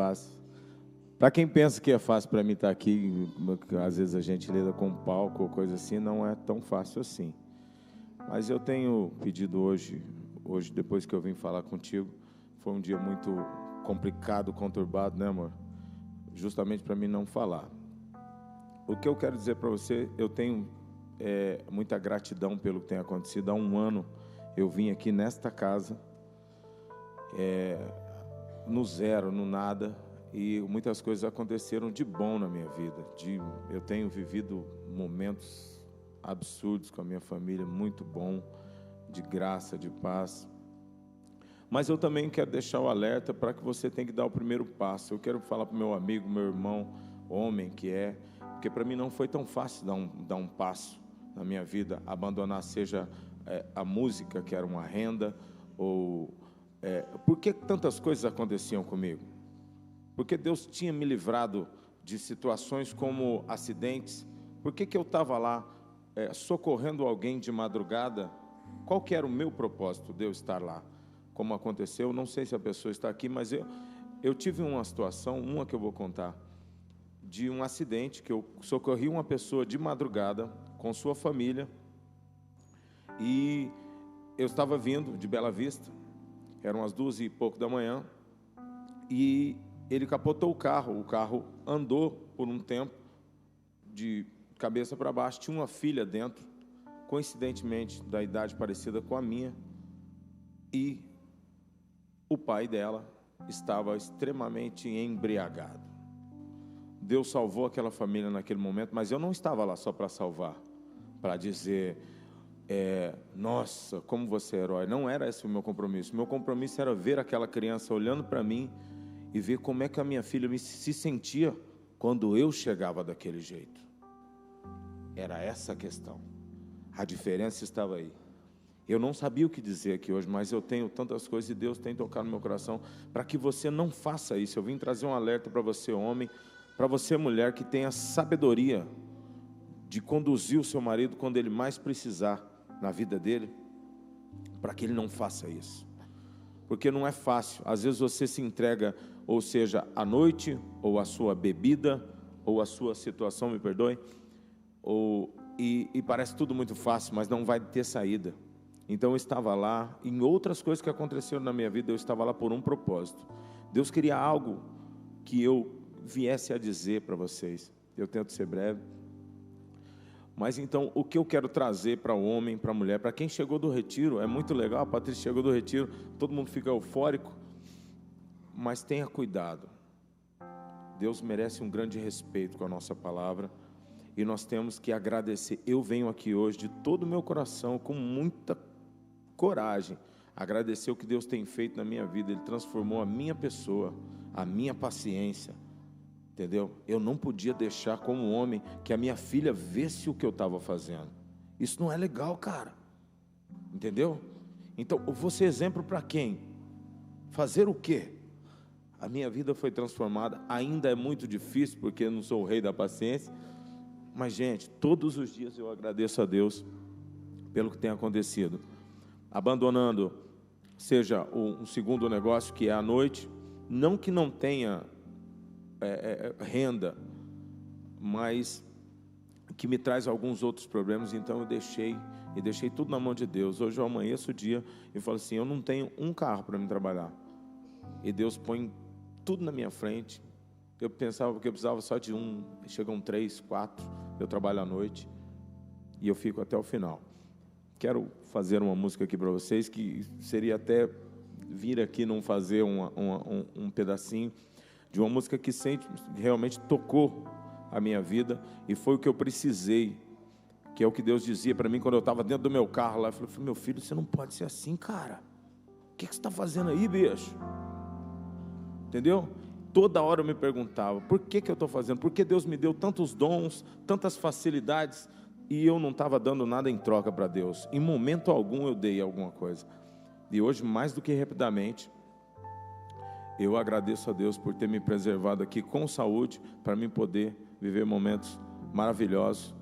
fácil. Para quem pensa que é fácil para mim estar aqui, às vezes a gente lida com palco ou coisa assim, não é tão fácil assim. Mas eu tenho pedido hoje depois que eu vim falar contigo, foi um dia muito complicado, conturbado, né, amor? Justamente para mim não falar. O que eu quero dizer para você, eu tenho muita gratidão pelo que tem acontecido. Há um ano eu vim aqui nesta casa, no zero, no nada, e muitas coisas aconteceram de bom na minha vida. Eu tenho vivido momentos absurdos com a minha família, muito bom, de graça, de paz. Mas eu também quero deixar o alerta para que você tem que dar o primeiro passo. Eu quero falar para o meu amigo, meu irmão, homem porque para mim não foi tão fácil dar um passo na minha vida, abandonar seja a música, que era uma renda, ou... por que tantas coisas aconteciam comigo? Porque Deus tinha me livrado de situações como acidentes. Por que eu estava lá socorrendo alguém de madrugada? Qual que era o meu propósito de eu estar lá? Como aconteceu, não sei se a pessoa está aqui, mas eu tive uma situação, uma que eu vou contar, de um acidente que eu socorri uma pessoa de madrugada com sua família, e eu estava vindo de Bela Vista, eram as 2 e pouco da manhã, e ele capotou o carro andou por um tempo, de cabeça para baixo, tinha uma filha dentro, coincidentemente da idade parecida com a minha, e o pai dela estava extremamente embriagado. Deus salvou aquela família naquele momento, mas eu não estava lá só para salvar, para dizer, nossa, como você é herói. Não era esse o meu compromisso. Meu compromisso era ver aquela criança olhando para mim e ver como é que a minha filha se sentia quando eu chegava daquele jeito. Era essa a questão. A diferença estava aí. Eu não sabia o que dizer aqui hoje, mas eu tenho tantas coisas e Deus tem tocado no meu coração para que você não faça isso. Eu vim trazer um alerta para você, homem, para você, mulher, que tenha sabedoria de conduzir o seu marido quando ele mais precisar na vida dele, para que ele não faça isso. Porque não é fácil. Às vezes você se entrega, ou seja, à noite, ou à sua bebida, ou à sua situação, me perdoe, e parece tudo muito fácil, mas não vai ter saída. Então eu estava lá, em outras coisas que aconteceram na minha vida, eu estava lá por um propósito. Deus queria algo que eu viesse a dizer para vocês. Eu tento ser breve. Mas então, o que eu quero trazer para o homem, para a mulher, para quem chegou do retiro, é muito legal, a Patrícia chegou do retiro, todo mundo fica eufórico, mas tenha cuidado. Deus merece um grande respeito com a nossa palavra, e nós temos que agradecer. Eu venho aqui hoje de todo o meu coração, com muita coragem, agradecer o que Deus tem feito na minha vida. Ele transformou a minha pessoa, a minha paciência, entendeu? Eu não podia deixar como homem que a minha filha visse o que eu estava fazendo. Isso não é legal, cara, entendeu? Então, eu vou ser exemplo para quem? Fazer o quê? A minha vida foi transformada. Ainda é muito difícil, porque eu não sou o rei da paciência, mas gente, todos os dias eu agradeço a Deus pelo que tem acontecido. Abandonando, seja um segundo negócio, que é à noite, não que não tenha renda, mas que me traz alguns outros problemas. Então eu deixei tudo na mão de Deus. Hoje eu amanheço o dia e falo assim, eu não tenho um carro para me trabalhar, e Deus põe tudo na minha frente. Eu pensava que eu precisava só de um, chegam 3, 4, eu trabalho à noite e eu fico até o final. Quero fazer uma música aqui para vocês, que seria até vir aqui não fazer um pedacinho de uma música que realmente tocou a minha vida, e foi o que eu precisei, que é o que Deus dizia para mim quando eu estava dentro do meu carro lá. Eu falei, meu filho, você não pode ser assim, cara. O que você está fazendo aí, bicho? Entendeu? Toda hora eu me perguntava, por que eu estou fazendo? Por que Deus me deu tantos dons, tantas facilidades, e eu não estava dando nada em troca para Deus? Em momento algum eu dei alguma coisa. E hoje, mais do que rapidamente, eu agradeço a Deus por ter me preservado aqui com saúde, para mim poder viver momentos maravilhosos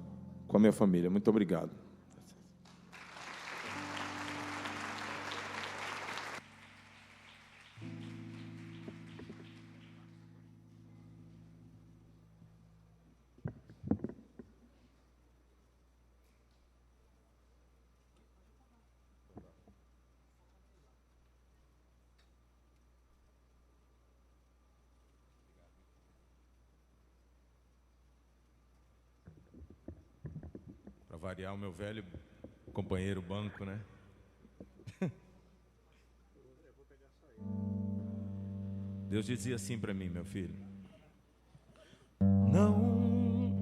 com a minha família. Muito obrigado. variar, o meu velho companheiro banco, né? Deus dizia assim para mim, meu filho: não,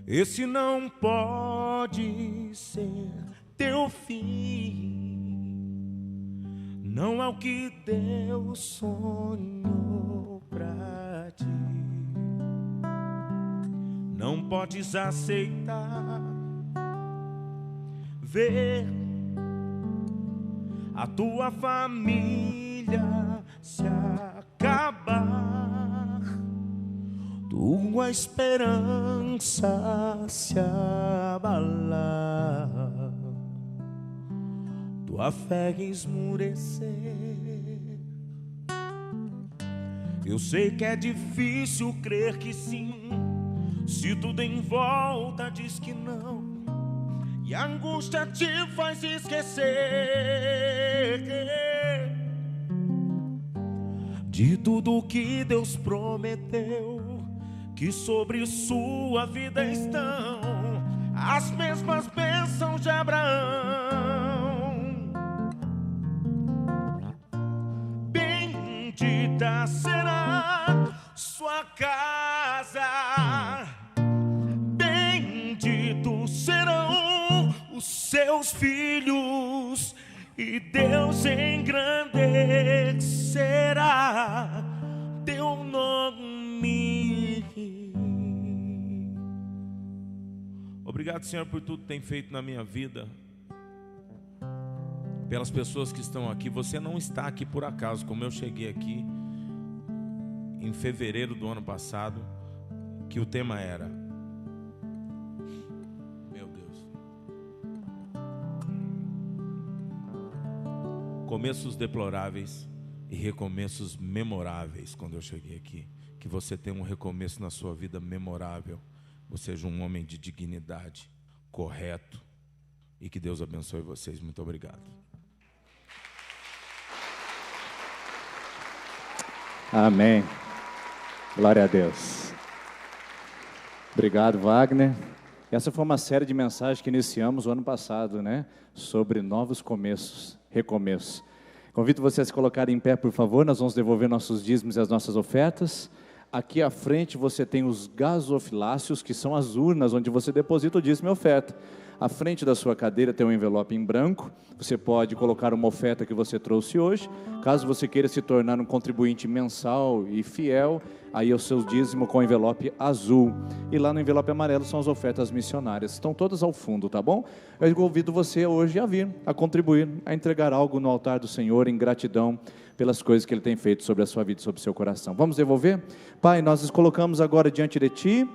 esse não pode ser teu fim, não é o que Deus sonhou pra ti. Não podes aceitar ver a tua família se acabar, tua esperança se abalar, tua fé esmurecer. Eu sei que é difícil crer que sim, se tudo em volta diz que não, e a angústia te faz esquecer de tudo que Deus prometeu, que sobre sua vida estão as mesmas bênçãos de Abraão. Bendita será sua casa, benditos serão os seus filhos, e Deus engrandecerá teu nome. Obrigado, Senhor, por tudo que tem feito na minha vida, pelas pessoas que estão aqui. Você não está aqui por acaso, como eu cheguei aqui em fevereiro do ano passado, que o tema era, meu Deus, começos deploráveis e recomeços memoráveis. Quando eu cheguei aqui, que você tenha um recomeço na sua vida memorável, você seja um homem de dignidade, correto, e que Deus abençoe vocês. Muito obrigado. Amém. Glória a Deus. Obrigado, Wagner. Essa foi uma série de mensagens que iniciamos o ano passado, né? Sobre novos começos, recomeços. Convido vocês a se colocarem em pé, por favor. Nós vamos devolver nossos dízimos e as nossas ofertas. Aqui à frente você tem os gasofiláceos, que são as urnas onde você deposita o dízimo e a oferta. À frente da sua cadeira tem um envelope em branco. Você pode colocar uma oferta que você trouxe hoje. Caso você queira se tornar um contribuinte mensal e fiel, aí é o seu dízimo com envelope azul. E lá no envelope amarelo são as ofertas missionárias. Estão todas ao fundo, tá bom? Eu convido você hoje a vir, a contribuir, a entregar algo no altar do Senhor em gratidão pelas coisas que Ele tem feito sobre a sua vida e sobre o seu coração. Vamos devolver? Pai, nós nos colocamos agora diante de Ti,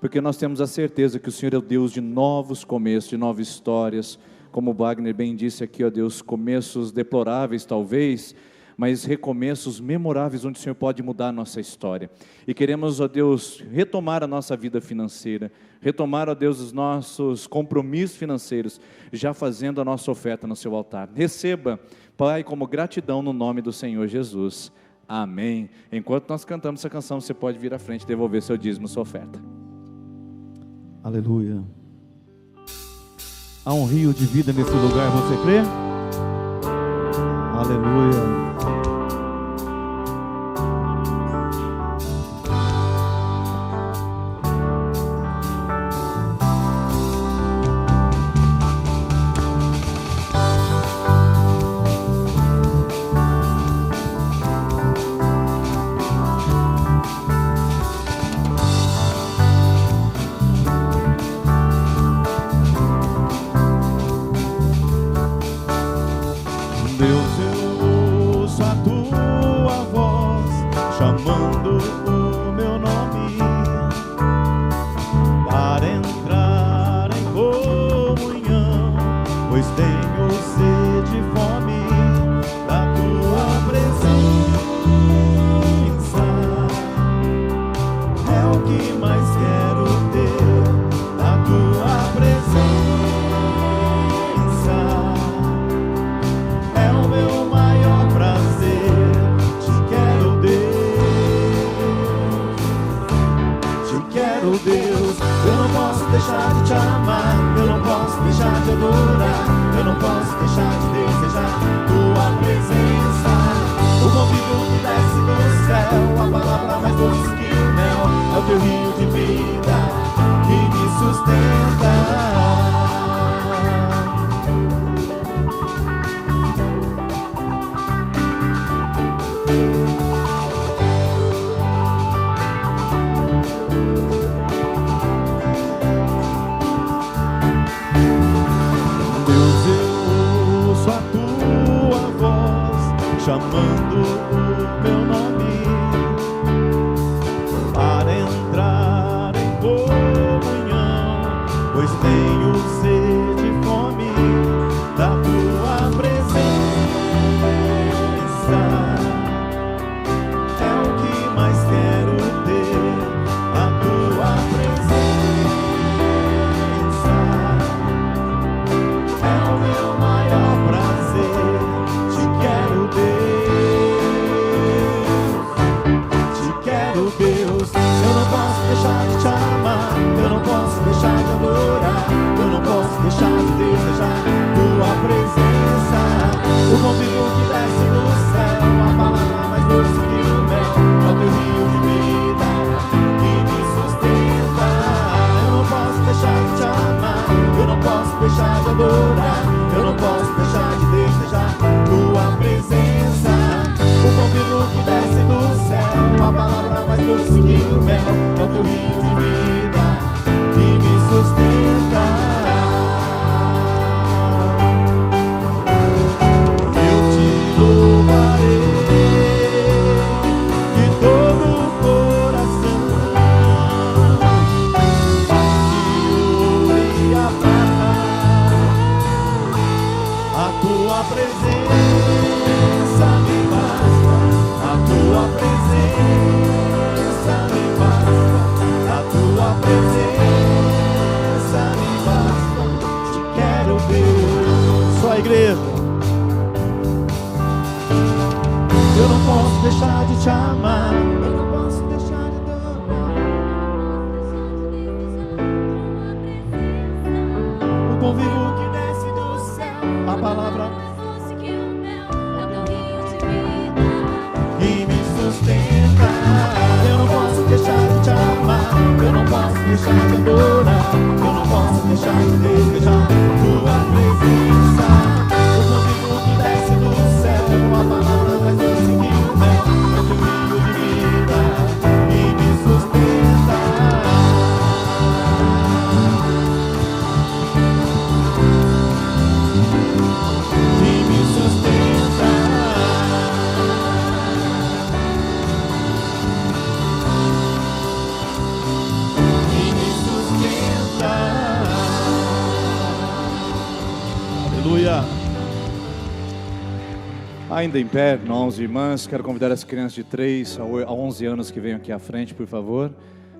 porque nós temos a certeza que o Senhor é o Deus de novos começos, de novas histórias, como o Wagner bem disse aqui, ó Deus, começos deploráveis talvez, mas recomeços memoráveis onde o Senhor pode mudar a nossa história. E queremos, ó Deus, retomar a nossa vida financeira, retomar, ó Deus, os nossos compromissos financeiros, já fazendo a nossa oferta no seu altar. Receba, Pai, como gratidão no nome do Senhor Jesus. Amém. Enquanto nós cantamos essa canção, você pode vir à frente e devolver seu dízimo, sua oferta. Aleluia. Há um rio de vida nesse lugar, você crê? Aleluia. Deus, eu não posso deixar de te amar. posso deixar de adorar, eu não posso deixar de desejar tua presença. O convívio que desce do céu, a palavra mais doce que o mel, é o teu rio de vida que me sustenta. Chamando o meu nome para entrar em comunhão, pois tenho sede e fome da tua presença. É o que mais quero ter, a tua presença. É o meu maior prazer, te quero ver. Deus, eu não posso deixar de te amar, eu não posso deixar de adorar, eu não posso deixar de desejar tua presença. O convívio que desce do céu, a palavra mais doce que o mel, é o teu rio de vida que me sustenta. Eu não posso deixar de te amar, eu não posso deixar de adorar, eu não posso deixar de desejar tua presença. O convívio que desce do céu, a palavra mais doce que o mel, é o teu rio de vida que me sustenta. Eu te louvarei de todo o coração, de ouro e a prata, a tua presença me basta, a tua presença me basta, a tua presença me basta, te quero ver. Só a igreja. Eu não posso deixar de te amar, eu não posso deixar de adorar. O convívio que desce do céu, a palavra que me sustenta. Eu não posso deixar de te amar, eu não posso deixar de adorar, eu não posso deixar de desejar tua presença. O convívio que desce do céu, a palavra mais doce que o mel, é o teu rio de vida que me sustenta. Que me sustenta. Aleluia. Ainda em pé, irmãos e irmãs, quero convidar as crianças de 3 a 11 anos que venham aqui à frente, por favor.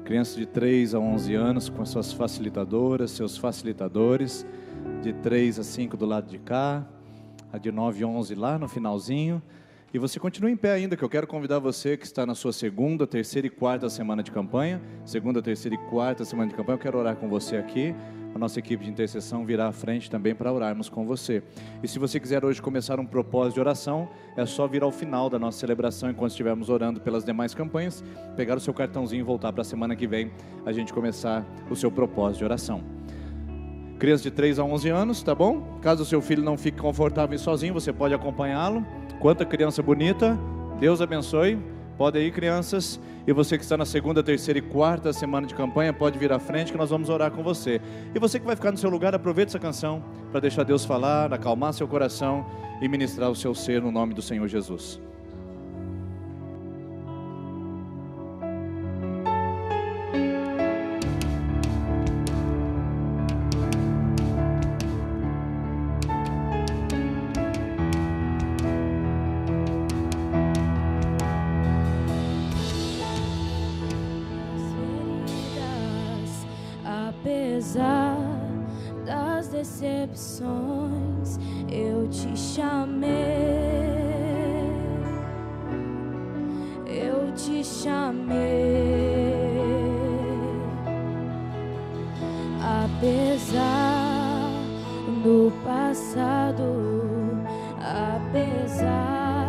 Crianças de 3 a 11 anos com as suas facilitadoras, seus facilitadores. De 3 a 5 do lado de cá, a de 9 a 11 lá no finalzinho. E você continua em pé ainda, que eu quero convidar você que está na sua segunda, terceira e quarta semana de campanha. Segunda, terceira e quarta semana de campanha, eu quero orar com você aqui. A nossa equipe de intercessão virá à frente também para orarmos com você. E se você quiser hoje começar um propósito de oração, é só vir ao final da nossa celebração, enquanto estivermos orando pelas demais campanhas, pegar o seu cartãozinho e voltar para a semana que vem, a gente começar o seu propósito de oração. Crianças de 3 a 11 anos, tá bom? Caso o seu filho não fique confortável e sozinho, você pode acompanhá-lo. Quanta criança bonita, Deus abençoe. Pode ir, crianças. E você que está na segunda, terceira e quarta semana de campanha, pode vir à frente que nós vamos orar com você. E você que vai ficar no seu lugar, aproveite essa canção para deixar Deus falar, acalmar seu coração e ministrar o seu ser no nome do Senhor Jesus. Apesar das decepções, eu te chamei, eu te chamei. Apesar no passado, apesar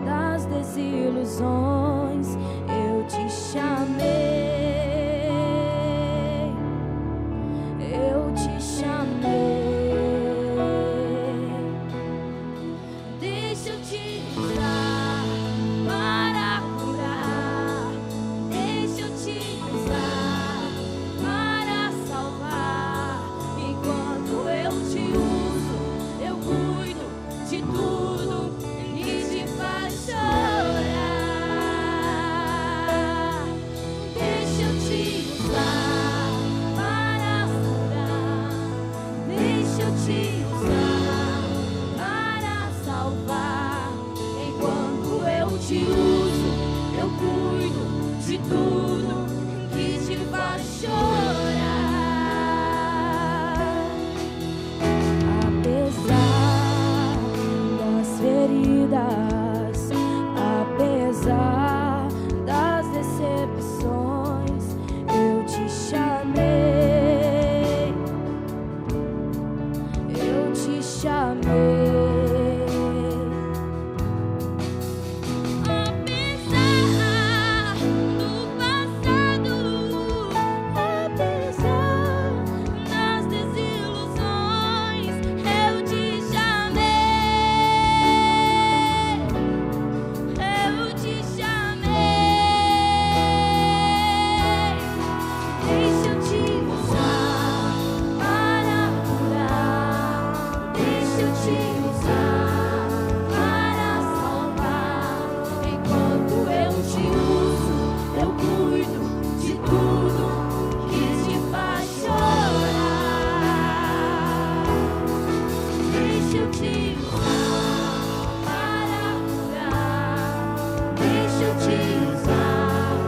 das desilusões, eu te chamei, eu te chamei. Deixa eu te usar para curar, deixa eu te usar para salvar. Enquanto eu te uso, eu cuido de tudo que te faz chorar. Deixa eu te usar para curar, deixa eu te usar para salvar. Enquanto eu te uso, eu cuido de tudo que te faz chorar. Apesar das feridas, apesar das decepções, eu te chamei, eu te chamei. Apesar do passado, apesar das desilusões, eu te chamei, eu te chamei. Deixa eu te usar para curar, deixa eu te usar para salvar. Enquanto eu te uso, eu cuido de tudo que te faz chorar. Deixa eu te usar para curar, deixa eu te usar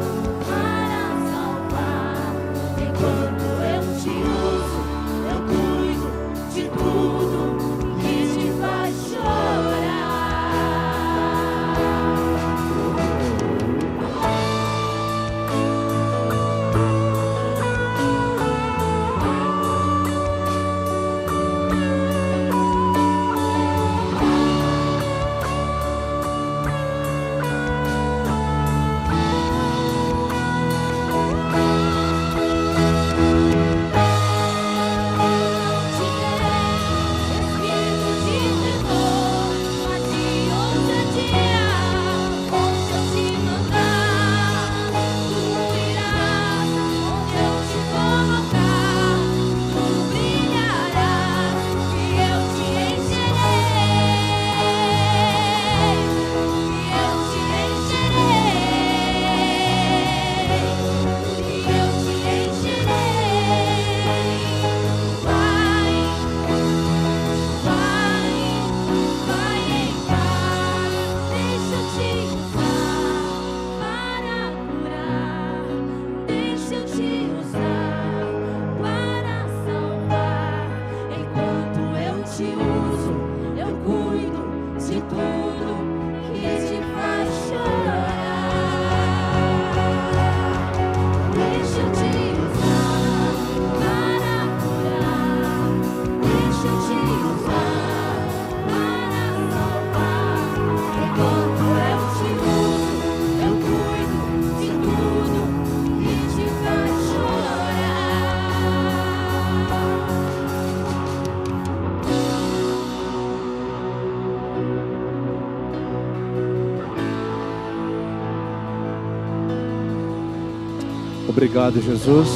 para salvar. Enquanto eu te uso, eu cuido de tudo que te faz chorar. Obrigado, Jesus.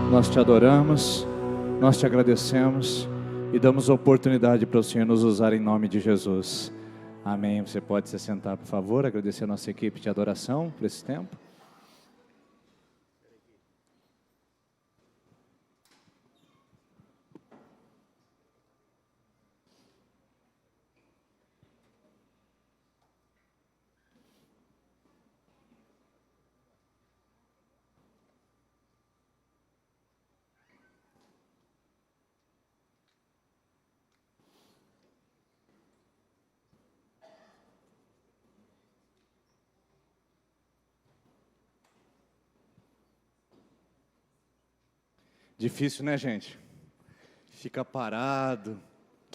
Nós te adoramos, nós te agradecemos e damos oportunidade para o Senhor nos usar em nome de Jesus. Amém. Você pode se sentar, por favor. Agradecer a nossa equipe de adoração por esse tempo. Difícil, né, gente? fica parado.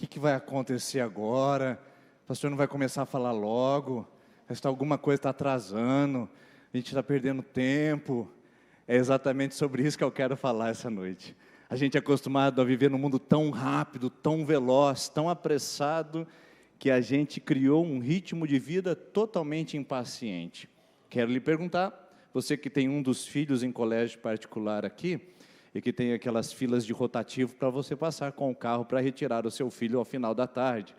O que vai acontecer agora? O pastor não vai começar a falar logo? Alguma coisa está atrasando, a gente está perdendo tempo. É exatamente sobre isso que eu quero falar essa noite. A gente é acostumado a viver num mundo tão rápido, tão veloz, tão apressado, que a gente criou um ritmo de vida totalmente impaciente. Quero lhe perguntar, você que tem um dos filhos em colégio particular aqui, e que tem aquelas filas de rotativo para você passar com o carro para retirar o seu filho ao final da tarde.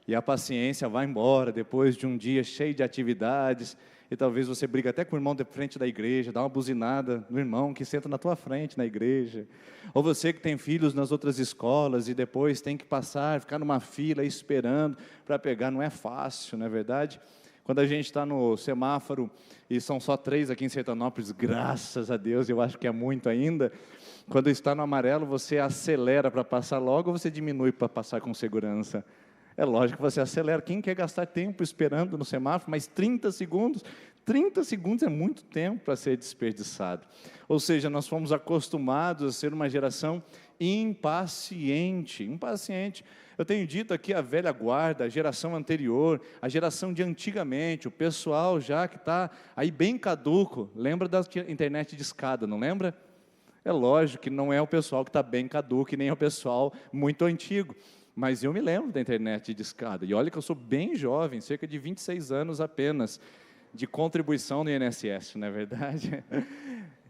E a paciência vai embora depois de um dia cheio de atividades, e talvez você briga até com o irmão de frente da igreja, dá uma buzinada no irmão que senta na tua frente na igreja. Ou você que tem filhos nas outras escolas e depois tem que passar, ficar numa fila esperando para pegar, não é fácil, não é verdade? Quando a gente está no semáforo, e são só 3 aqui em Sertanópolis, graças a Deus, eu acho que é muito ainda. Quando está no amarelo, você acelera para passar logo ou você diminui para passar com segurança? É lógico que você acelera. Quem quer gastar tempo esperando no semáforo, mas 30 segundos é muito tempo para ser desperdiçado. Ou seja, nós fomos acostumados a ser uma geração impaciente. Eu tenho dito aqui a velha guarda, a geração anterior, a geração de antigamente, o pessoal já que está aí bem caduco. Lembra da internet de escada, não lembra? É lógico que não é o pessoal que está bem caduco e nem é o pessoal muito antigo. Mas eu me lembro da internet de escada. E olha que eu sou bem jovem, cerca de 26 anos apenas, de contribuição no INSS, não é verdade?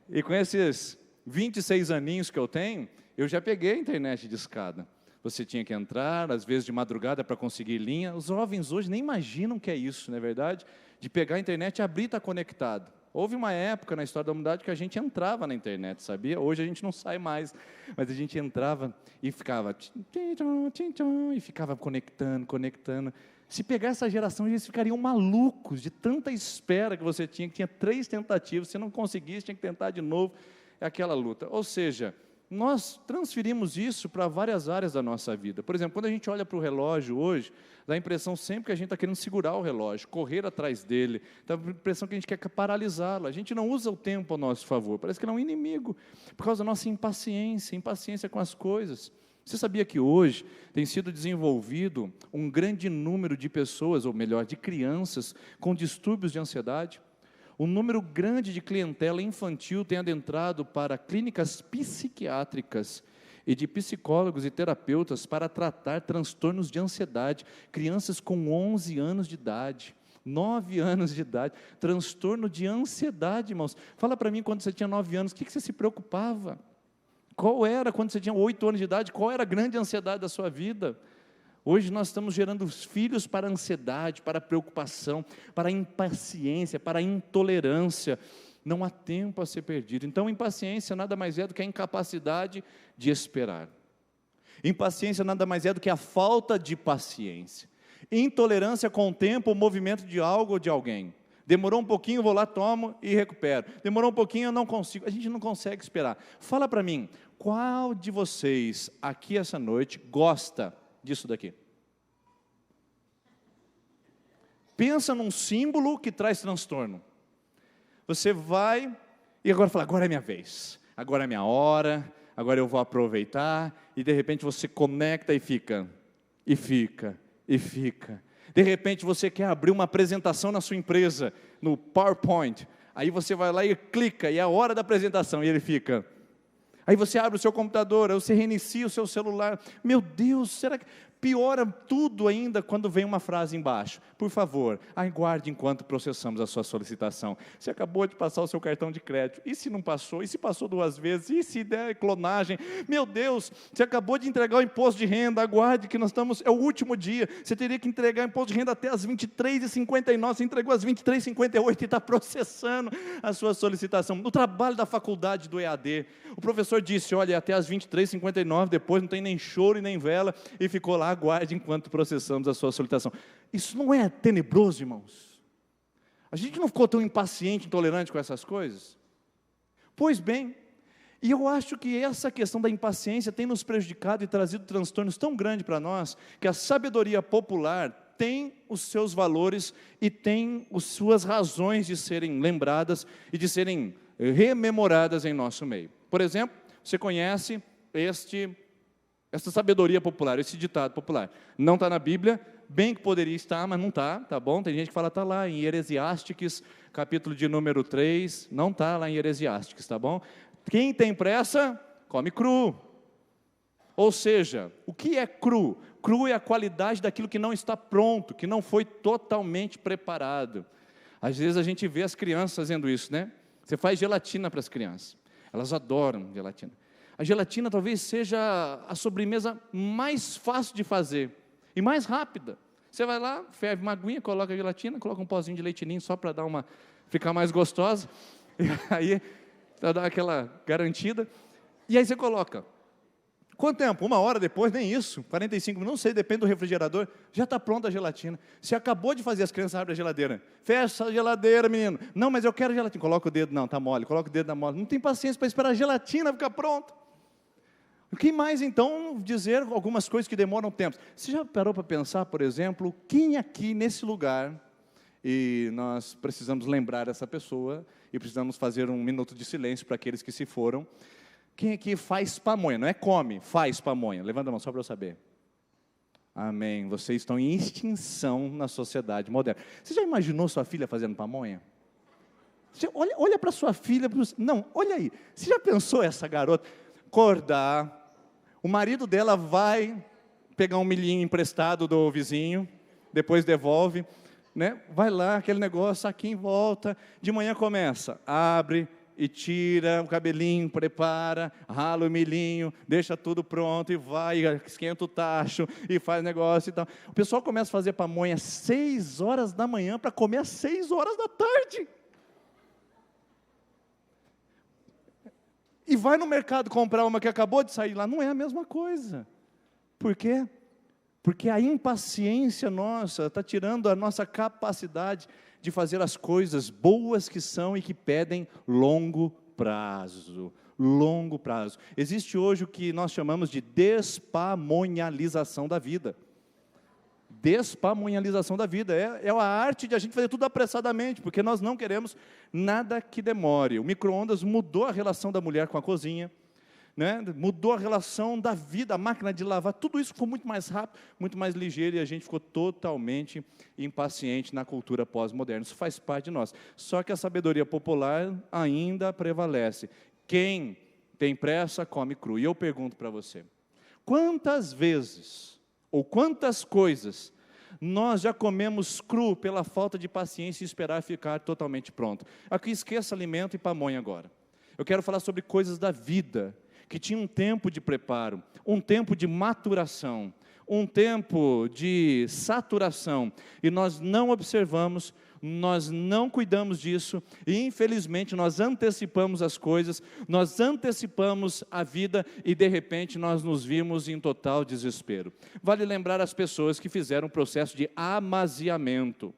E com esses 26 aninhos que eu tenho, eu já peguei a internet de escada. Você tinha que entrar, às vezes de madrugada, para conseguir linha. Os jovens hoje nem imaginam o que é isso, não é verdade? De pegar a internet e abrir e estar conectado. Houve uma época na história da humanidade que a gente entrava na internet, sabia? Hoje a gente não sai mais, mas a gente entrava e ficava e ficava conectando. Se pegar essa geração, eles ficariam malucos de tanta espera que você tinha, que tinha 3 tentativas, se não conseguisse, tinha que tentar de novo, é aquela luta. Ou seja, nós transferimos isso para várias áreas da nossa vida. Por exemplo, quando a gente olha para o relógio hoje, dá a impressão sempre que a gente está querendo segurar o relógio, correr atrás dele, dá a impressão que a gente quer paralisá-lo. A gente não usa o tempo a nosso favor, parece que ele é um inimigo, por causa da nossa impaciência com as coisas. Você sabia que hoje tem sido desenvolvido um grande número de pessoas, ou melhor, de crianças, com distúrbios de ansiedade? Um número grande de clientela infantil tem adentrado para clínicas psiquiátricas e de psicólogos e terapeutas para tratar transtornos de ansiedade. Crianças com 11 anos de idade, 9 anos de idade, transtorno de ansiedade, irmãos. Fala para mim, quando você tinha 9 anos, o que você se preocupava? Qual era, quando você tinha 8 anos de idade, qual era a grande ansiedade da sua vida? Hoje nós estamos gerando filhos para a ansiedade, para a preocupação, para a impaciência, para a intolerância. Não há tempo a ser perdido. Então, impaciência nada mais é do que a incapacidade de esperar. Impaciência nada mais é do que a falta de paciência. Intolerância com o tempo, o movimento de algo ou de alguém. Demorou um pouquinho, vou lá, tomo e recupero. Demorou um pouquinho, eu não consigo. A gente não consegue esperar. Fala para mim, qual de vocês aqui essa noite gosta disso daqui? Pensa num símbolo que traz transtorno. Você vai e agora fala, agora é minha vez, agora é minha hora, agora eu vou aproveitar, e de repente você conecta e fica. De repente você quer abrir uma apresentação na sua empresa, no PowerPoint, aí você vai lá e clica, e é a hora da apresentação, e ele fica. Aí você abre o seu computador, aí você reinicia o seu celular. Meu Deus, será que piora tudo ainda quando vem uma frase embaixo? Por favor, aguarde enquanto processamos a sua solicitação. Você acabou de passar o seu cartão de crédito. E se não passou? E se passou 2 vezes? E se der clonagem? Meu Deus, você acabou de entregar o imposto de renda. Aguarde que nós estamos, é o último dia. Você teria que entregar o imposto de renda até as 23h59. Você entregou às 23h58 e está processando a sua solicitação. No trabalho da faculdade do EAD, o professor disse, olha, até as 23h59, depois não tem nem choro e nem vela, e ficou lá, aguarde enquanto processamos a sua solicitação. Isso não é tenebroso, irmãos? A gente não ficou tão impaciente, intolerante com essas coisas? Pois bem, e eu acho que essa questão da impaciência tem nos prejudicado e trazido transtornos tão grandes para nós, que a sabedoria popular tem os seus valores e tem as suas razões de serem lembradas e de serem rememoradas em nosso meio. Por exemplo, você conhece este Essa sabedoria popular, esse ditado popular, não está na Bíblia, bem que poderia estar, mas não está, tá bom? Tem gente que fala, está lá em Heresiástiques, capítulo de número 3, não está lá em Heresiástiques, tá bom? Quem tem pressa, come cru. Ou seja, o que é cru? Cru é a qualidade daquilo que não está pronto, que não foi totalmente preparado. Às vezes a gente vê as crianças fazendo isso, né? Você faz gelatina para as crianças, elas adoram gelatina. A gelatina talvez seja a sobremesa mais fácil de fazer e mais rápida. Você vai lá, ferve uma aguinha, coloca a gelatina, coloca um pozinho de leite ninho só para ficar mais gostosa, e aí para dar aquela garantida, e aí você coloca. Quanto tempo? 1 hora depois, nem isso, 45 minutos, não sei, depende do refrigerador, já está pronta a gelatina. Você acabou de fazer, as crianças abrem a geladeira. Fecha a geladeira, menino. Não, mas eu quero gelatina. Coloca o dedo, não, está mole, coloca o dedo na mole. Não tem paciência para esperar a gelatina ficar pronta. O que mais, então, dizer algumas coisas que demoram tempo? Você já parou para pensar, por exemplo, quem aqui nesse lugar, e nós precisamos lembrar essa pessoa, e precisamos fazer um minuto de silêncio para aqueles que se foram. Quem aqui faz pamonha? Não é come, faz pamonha. Levanta a mão só para eu saber. Amém. Vocês estão em extinção na sociedade moderna. Você já imaginou sua filha fazendo pamonha? Olha para sua filha. Não, olha aí. Você já pensou essa garota? Acordar, o marido dela vai pegar um milhinho emprestado do vizinho, depois devolve, né? Vai lá, aquele negócio, aqui em volta. De manhã começa, abre e tira o cabelinho, prepara, rala o milhinho, deixa tudo pronto e vai, esquenta o tacho e faz negócio e tal. O pessoal começa a fazer pamonha às 6 horas da manhã para comer às 6 horas da tarde. E vai no mercado comprar uma que acabou de sair lá, não é a mesma coisa. Por quê? Porque a impaciência nossa está tirando a nossa capacidade de fazer as coisas boas que são e que pedem longo prazo. Longo prazo. Existe hoje o que nós chamamos de despamonhalização da vida. Despamonhalização da vida. É a arte de a gente fazer tudo apressadamente, porque nós não queremos nada que demore. O micro-ondas mudou a relação da mulher com a cozinha, né? Mudou a relação da vida, a máquina de lavar, tudo isso ficou muito mais rápido, muito mais ligeiro, e a gente ficou totalmente impaciente na cultura pós-moderna. Isso faz parte de nós. Só que a sabedoria popular ainda prevalece. Quem tem pressa, come cru. E eu pergunto para você, quantas vezes, ou quantas coisas, nós já comemos cru pela falta de paciência e esperar ficar totalmente pronto? Aqui esqueça alimento e pamonha agora. Eu quero falar sobre coisas da vida, que tinha um tempo de preparo, um tempo de maturação, um tempo de saturação, e nós não observamos, nós não cuidamos disso, e infelizmente nós antecipamos as coisas, nós antecipamos a vida, e de repente nós nos vimos em total desespero. Vale lembrar as pessoas que fizeram um processo de amaziamento,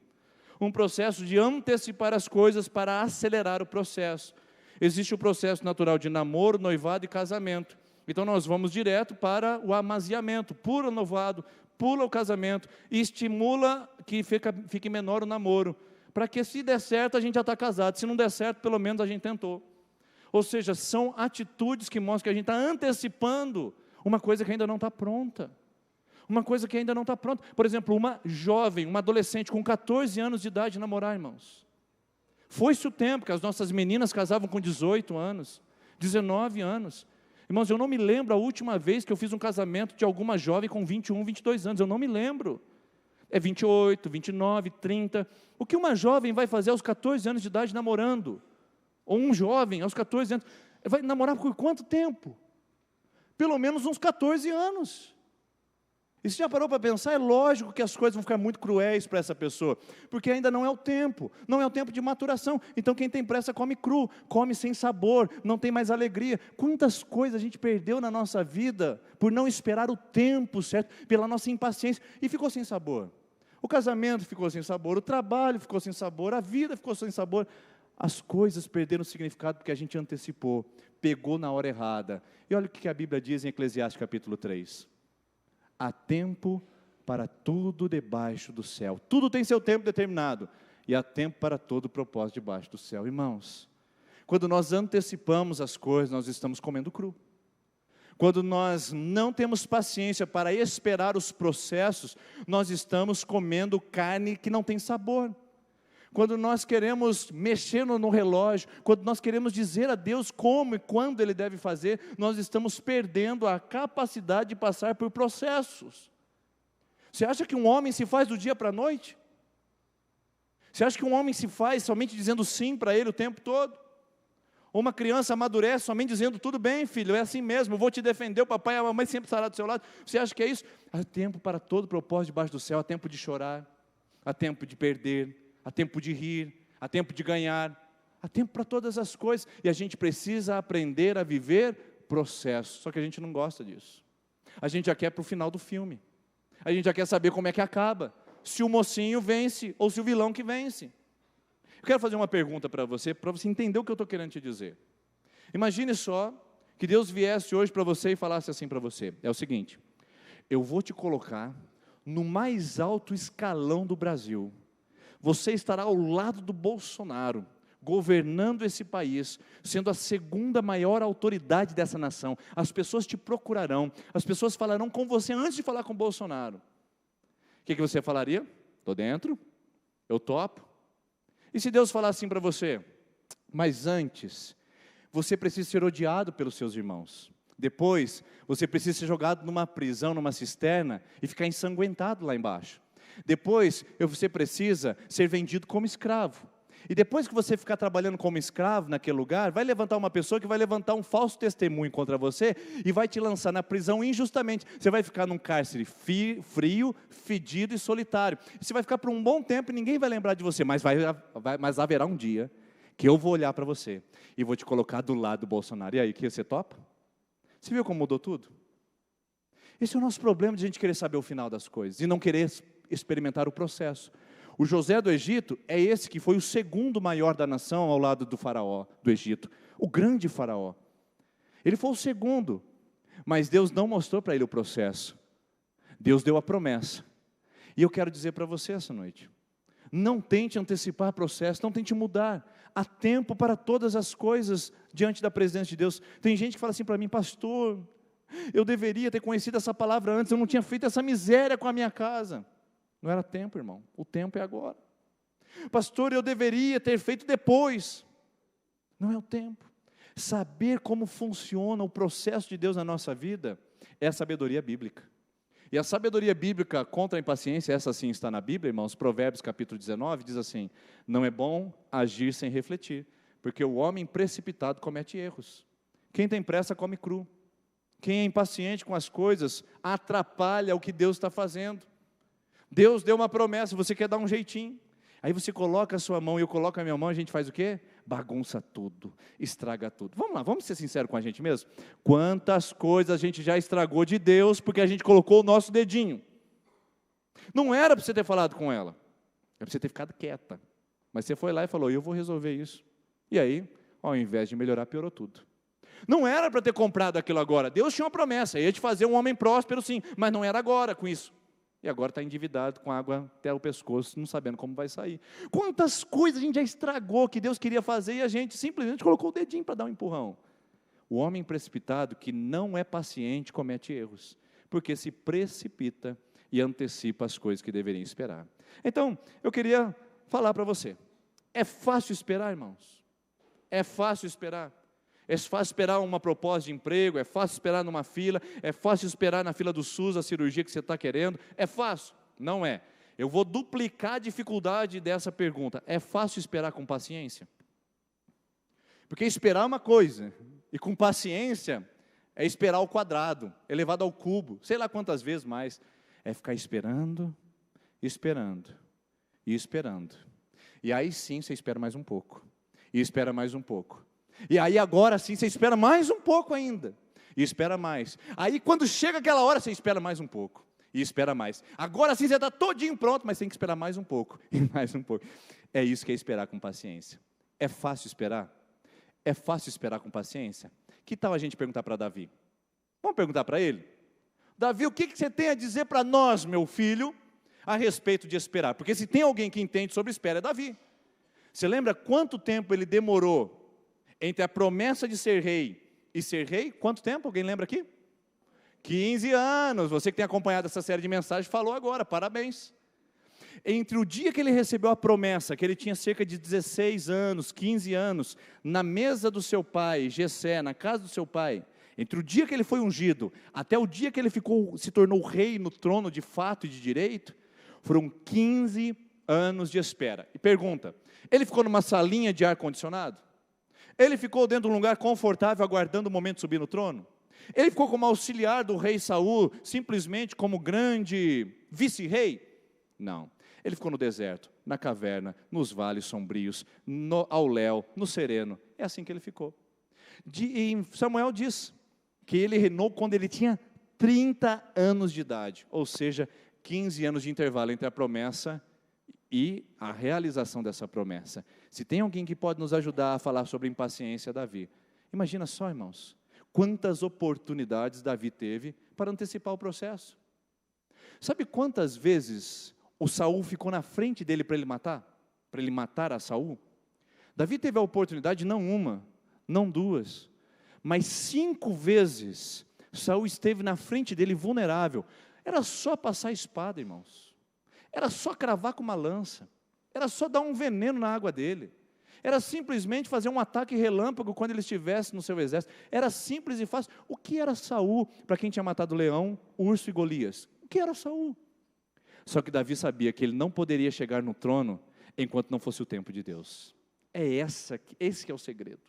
um processo de antecipar as coisas para acelerar o processo. Existe o processo natural de namoro, noivado e casamento. Então nós vamos direto para o amaziamento, pula o noivado, pula o casamento, e estimula que fique menor o namoro, para que se der certo a gente já está casado, se não der certo pelo menos a gente tentou. Ou seja, são atitudes que mostram que a gente está antecipando uma coisa que ainda não está pronta. Uma coisa que ainda não está pronta. Por exemplo, uma jovem, uma adolescente com 14 anos de idade namorar, irmãos. Foi-se o tempo que as nossas meninas casavam com 18 anos, 19 anos. Irmãos, eu não me lembro a última vez que eu fiz um casamento de alguma jovem com 21, 22 anos, eu não me lembro. É 28, 29, 30. O que uma jovem vai fazer aos 14 anos de idade namorando? Ou um jovem aos 14 anos, vai namorar por quanto tempo? Pelo menos uns 14 anos. E se já parou para pensar, é lógico que as coisas vão ficar muito cruéis para essa pessoa, porque ainda não é o tempo de maturação. Então quem tem pressa come cru, come sem sabor, não tem mais alegria. Quantas coisas a gente perdeu na nossa vida por não esperar o tempo certo, pela nossa impaciência, e ficou sem sabor. O casamento ficou sem sabor, o trabalho ficou sem sabor, a vida ficou sem sabor. As coisas perderam o significado porque a gente antecipou, pegou na hora errada. E olha o que a Bíblia diz em Eclesiastes capítulo 3. Há tempo para tudo debaixo do céu. Tudo tem seu tempo determinado. E há tempo para todo propósito debaixo do céu. Irmãos, quando nós antecipamos as coisas, nós estamos comendo cru. Quando nós não temos paciência para esperar os processos, nós estamos comendo carne que não tem sabor. Quando nós queremos mexer no relógio, quando nós queremos dizer a Deus como e quando Ele deve fazer, nós estamos perdendo a capacidade de passar por processos. Você acha que um homem se faz do dia para a noite? Você acha que um homem se faz somente dizendo sim para ele o tempo todo? Ou uma criança amadurece somente dizendo, tudo bem, filho, é assim mesmo, eu vou te defender, o papai e a mamãe sempre estarão do seu lado. Você acha que é isso? Há tempo para todo propósito debaixo do céu, há tempo de chorar, há tempo de perder, há tempo de rir, há tempo de ganhar, há tempo para todas as coisas. E a gente precisa aprender a viver processo, só que a gente não gosta disso. A gente já quer para o final do filme, a gente já quer saber como é que acaba, se o mocinho vence ou se o vilão que vence. Eu quero fazer uma pergunta para você entender o que eu estou querendo te dizer. Imagine só que Deus viesse hoje para você e falasse assim para você, é o seguinte, eu vou te colocar no mais alto escalão do Brasil, você estará ao lado do Bolsonaro, governando esse país, sendo a segunda maior autoridade dessa nação, as pessoas te procurarão, as pessoas falarão com você antes de falar com o Bolsonaro. O que você falaria? Estou dentro, eu topo. E se Deus falar assim para você, mas antes, você precisa ser odiado pelos seus irmãos, depois, você precisa ser jogado numa prisão, numa cisterna, e ficar ensanguentado lá embaixo, depois, você precisa ser vendido como escravo, e depois que você ficar trabalhando como escravo naquele lugar, vai levantar uma pessoa que vai levantar um falso testemunho contra você, e vai te lançar na prisão injustamente, você vai ficar num cárcere frio, fedido e solitário, você vai ficar por um bom tempo e ninguém vai lembrar de você, mas haverá um dia, que eu vou olhar para você, e vou te colocar do lado do Bolsonaro, e aí, que você topa? Você viu como mudou tudo? Esse é o nosso problema de a gente querer saber o final das coisas, e não querer experimentar o processo. O José do Egito é esse que foi o segundo maior da nação ao lado do faraó do Egito, o grande faraó. Ele foi o segundo, mas Deus não mostrou para ele o processo. Deus deu a promessa. E eu quero dizer para você essa noite, não tente antecipar o processo, não tente mudar. Há tempo para todas as coisas diante da presença de Deus. Tem gente que fala assim para mim, pastor, eu deveria ter conhecido essa palavra antes, eu não tinha feito essa miséria com a minha casa. Não era tempo, irmão, o tempo é agora. Pastor, eu deveria ter feito depois. Não é o tempo. Saber como funciona o processo de Deus na nossa vida é a sabedoria bíblica. E a sabedoria bíblica contra a impaciência, essa sim está na Bíblia, irmãos, Provérbios capítulo 19, diz assim, não é bom agir sem refletir, porque o homem precipitado comete erros. Quem tem pressa come cru. Quem é impaciente com as coisas atrapalha o que Deus está fazendo. Deus deu uma promessa, você quer dar um jeitinho. Aí você coloca a sua mão e eu coloco a minha mão, a gente faz o quê? Bagunça tudo, estraga tudo. Vamos lá, vamos ser sinceros com a gente mesmo? Quantas coisas a gente já estragou de Deus porque a gente colocou o nosso dedinho. Não era para você ter falado com ela, era para você ter ficado quieta. Mas você foi lá e falou, eu vou resolver isso. E aí, ao invés de melhorar, piorou tudo. Não era para ter comprado aquilo agora. Deus tinha uma promessa, ia te fazer um homem próspero sim, mas não era agora com isso. E agora está endividado com água até o pescoço, não sabendo como vai sair. Quantas coisas a gente já estragou que Deus queria fazer e a gente simplesmente colocou o dedinho para dar um empurrão. O homem precipitado que não é paciente comete erros, porque se precipita e antecipa as coisas que deveria esperar. Então, eu queria falar para você, é fácil esperar, irmãos? É fácil esperar? É fácil esperar uma proposta de emprego, é fácil esperar numa fila, é fácil esperar na fila do SUS a cirurgia que você está querendo, é fácil? Não é. Eu vou duplicar a dificuldade dessa pergunta, é fácil esperar com paciência? Porque esperar é uma coisa, e com paciência é esperar ao quadrado, elevado ao cubo, sei lá quantas vezes mais, é ficar esperando, esperando, e esperando, e aí sim você espera mais um pouco, e espera mais um pouco, e aí agora sim você espera mais um pouco ainda, e espera mais, aí quando chega aquela hora você espera mais um pouco, e espera mais, agora sim você está todinho pronto, mas tem que esperar mais um pouco, e mais um pouco, é isso que é esperar com paciência. É fácil esperar? É fácil esperar com paciência? Que tal a gente perguntar para Davi? Vamos perguntar para ele? Davi, o que você tem a dizer para nós, meu filho, a respeito de esperar? Porque se tem alguém que entende sobre espera, é Davi. Você lembra quanto tempo ele demorou entre a promessa de ser rei e ser rei? Quanto tempo? Alguém lembra aqui? 15 anos. Você que tem acompanhado essa série de mensagens falou agora, parabéns. Entre o dia que ele recebeu a promessa, que ele tinha cerca de 16 anos, 15 anos, na mesa do seu pai, Jessé, na casa do seu pai, entre o dia que ele foi ungido, até o dia que ele se tornou rei no trono de fato e de direito, foram 15 anos de espera. E pergunta, ele ficou numa salinha de ar-condicionado? Ele ficou dentro de um lugar confortável, aguardando o momento de subir no trono? Ele ficou como auxiliar do rei Saul, simplesmente como grande vice-rei? Não. Ele ficou no deserto, na caverna, nos vales sombrios, ao léu, no sereno. É assim que ele ficou. E Samuel diz que ele reinou quando ele tinha 30 anos de idade, ou seja, 15 anos de intervalo entre a promessa e a realização dessa promessa. Se tem alguém que pode nos ajudar a falar sobre impaciência, Davi. Imagina só, irmãos, quantas oportunidades Davi teve para antecipar o processo. Sabe quantas vezes o Saul ficou na frente dele para ele matar a Saul? Davi teve a oportunidade, não uma, não duas, mas 5 vezes Saul esteve na frente dele vulnerável. Era só passar a espada, irmãos. Era só cravar com uma lança. Era só dar um veneno na água dele. Era simplesmente fazer um ataque relâmpago quando ele estivesse no seu exército. Era simples e fácil. O que era Saul para quem tinha matado leão, urso e Golias? O que era Saul? Só que Davi sabia que ele não poderia chegar no trono enquanto não fosse o tempo de Deus. Esse que é o segredo.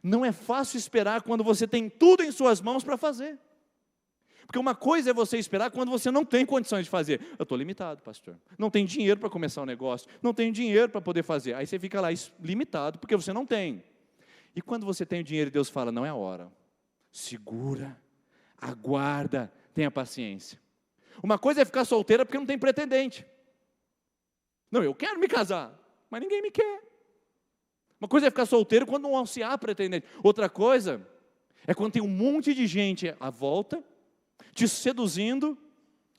Não é fácil esperar quando você tem tudo em suas mãos para fazer. Porque uma coisa é você esperar quando você não tem condições de fazer. Eu estou limitado, pastor. Não tem dinheiro para começar um negócio. Não tem dinheiro para poder fazer. Aí você fica lá limitado porque você não tem. E quando você tem o dinheiro e Deus fala, não é a hora. Segura, aguarda, tenha paciência. Uma coisa é ficar solteira porque não tem pretendente. Não, eu quero me casar, mas ninguém me quer. Uma coisa é ficar solteiro quando não se há pretendente. Outra coisa é quando tem um monte de gente à volta, te seduzindo,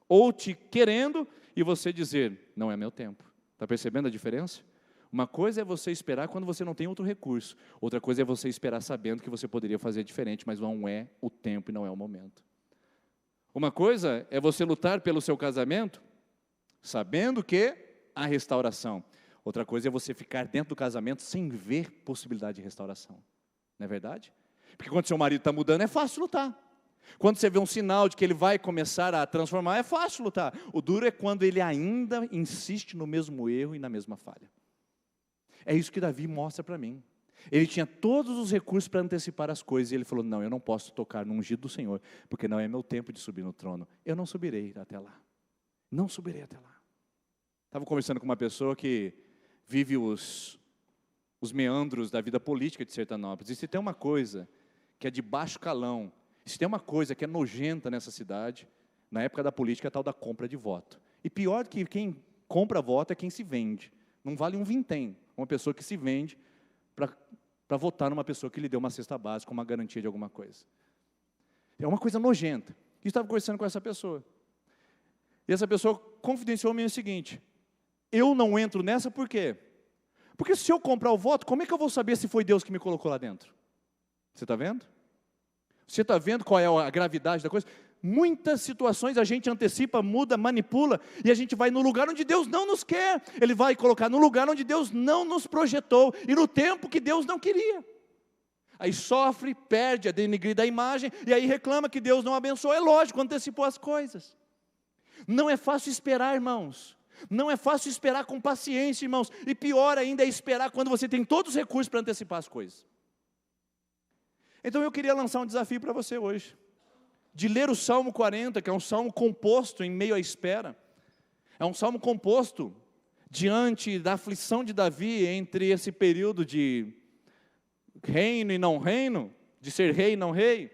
ou te querendo, e você dizer, não é meu tempo. Está percebendo a diferença? Uma coisa é você esperar quando você não tem outro recurso. Outra coisa é você esperar sabendo que você poderia fazer diferente, mas não é o tempo e não é o momento. Uma coisa é você lutar pelo seu casamento, sabendo que há restauração. Outra coisa é você ficar dentro do casamento sem ver possibilidade de restauração. Não é verdade? Porque quando seu marido está mudando, é fácil lutar. Quando você vê um sinal de que ele vai começar a transformar, é fácil lutar. O duro é quando ele ainda insiste no mesmo erro e na mesma falha. É isso que Davi mostra para mim. Ele tinha todos os recursos para antecipar as coisas, e ele falou, não, eu não posso tocar no ungido do Senhor, porque não é meu tempo de subir no trono. Eu não subirei até lá. Não subirei até lá. Estava conversando com uma pessoa que vive os meandros da vida política de Sertanópolis. E se tem uma coisa que é de baixo calão, se tem uma coisa que é nojenta nessa cidade, na época da política é a tal da compra de voto. E pior que quem compra voto é quem se vende. Não vale um vintém, uma pessoa que se vende para votar numa pessoa que lhe deu uma cesta básica, uma garantia de alguma coisa. É uma coisa nojenta. E estava conversando com essa pessoa. E essa pessoa confidenciou-me o seguinte, eu não entro nessa por quê? Porque se eu comprar o voto, como é que eu vou saber se foi Deus que me colocou lá dentro? Você está vendo? Você está vendo qual é a gravidade da coisa? Muitas situações a gente antecipa, muda, manipula, e a gente vai no lugar onde Deus não nos quer. Ele vai colocar no lugar onde Deus não nos projetou, e no tempo que Deus não queria. Aí sofre, perde a denegrida imagem, e aí reclama que Deus não abençoou. É lógico, antecipou as coisas. Não é fácil esperar, irmãos. Não é fácil esperar com paciência, irmãos. E pior ainda é esperar quando você tem todos os recursos para antecipar as coisas. Então eu queria lançar um desafio para você hoje, de ler o Salmo 40, que é um salmo composto em meio à espera. É um salmo composto diante da aflição de Davi, entre esse período de reino e não reino, de ser rei e não rei,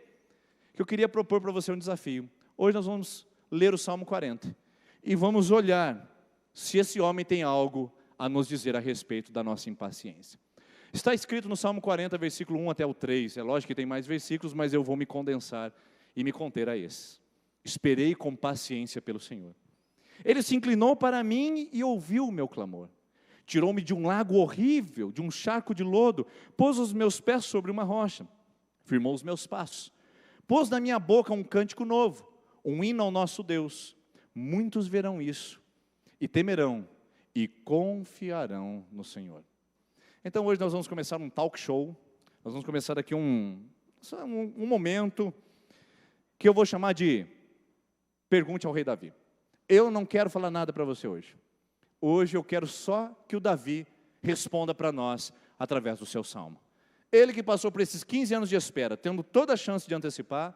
que eu queria propor para você um desafio. Hoje nós vamos ler o Salmo 40, e vamos olhar se esse homem tem algo a nos dizer a respeito da nossa impaciência. Está escrito no Salmo 40, versículo 1 até o 3, é lógico que tem mais versículos, mas eu vou me condensar e me conter a esse. Esperei com paciência pelo Senhor. Ele se inclinou para mim e ouviu o meu clamor. Tirou-me de um lago horrível, de um charco de lodo, pôs os meus pés sobre uma rocha, firmou os meus passos. Pôs na minha boca um cântico novo, um hino ao nosso Deus. Muitos verão isso e temerão e confiarão no Senhor. Então hoje nós vamos começar um talk show. Nós vamos começar aqui um momento que eu vou chamar de Pergunte ao Rei Davi. Eu não quero falar nada para você hoje. Hoje eu quero só que o Davi responda para nós através do seu salmo. Ele que passou por esses 15 anos de espera, tendo toda a chance de antecipar,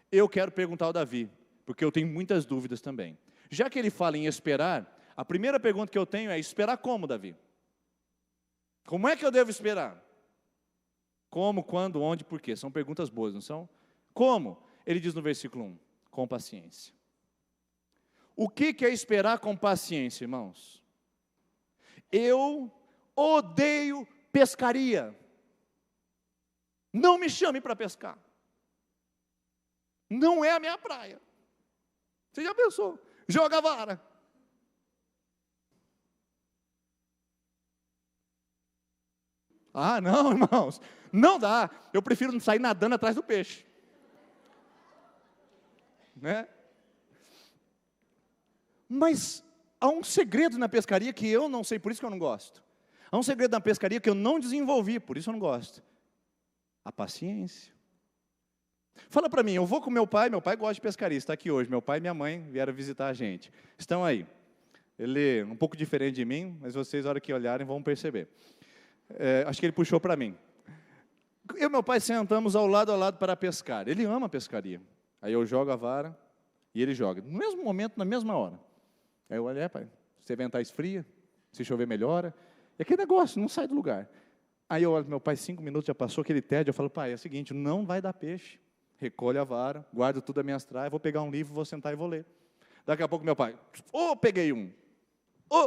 eu quero perguntar ao Davi, porque eu tenho muitas dúvidas também. Já que ele fala em esperar, a primeira pergunta que eu tenho é: esperar como, Davi? Como é que eu devo esperar? Como, quando, onde, por quê? São perguntas boas, não são? Como? Ele diz no versículo 1, com paciência. O que é esperar com paciência, irmãos? Eu odeio pescaria. Não me chame para pescar. Não é a minha praia. Você já pensou? Joga a vara. Ah, não, irmãos. Não dá. Eu prefiro não sair nadando atrás do peixe. Né? Mas há um segredo na pescaria que eu não sei, por isso que eu não gosto. Há um segredo na pescaria que eu não desenvolvi, por isso eu não gosto. A paciência. Fala para mim, eu vou com meu pai gosta de pescaria, está aqui hoje. Meu pai e minha mãe vieram visitar a gente. Estão aí. Ele é um pouco diferente de mim, mas vocês, na hora que olharem, vão perceber. Acho que ele puxou para mim. Eu e meu pai sentamos ao lado para pescar. Ele ama a pescaria. Aí eu jogo a vara e ele joga. No mesmo momento, na mesma hora. Aí eu olho, pai, se ventar esfria, se chover melhora. E aquele negócio, não sai do lugar. Aí eu olho meu pai, 5 minutos, já passou aquele tédio. Eu falo, pai, é o seguinte, não vai dar peixe. Recolhe a vara, guardo tudo as minhas traias, vou pegar um livro, vou sentar e vou ler. Daqui a pouco meu pai, peguei um.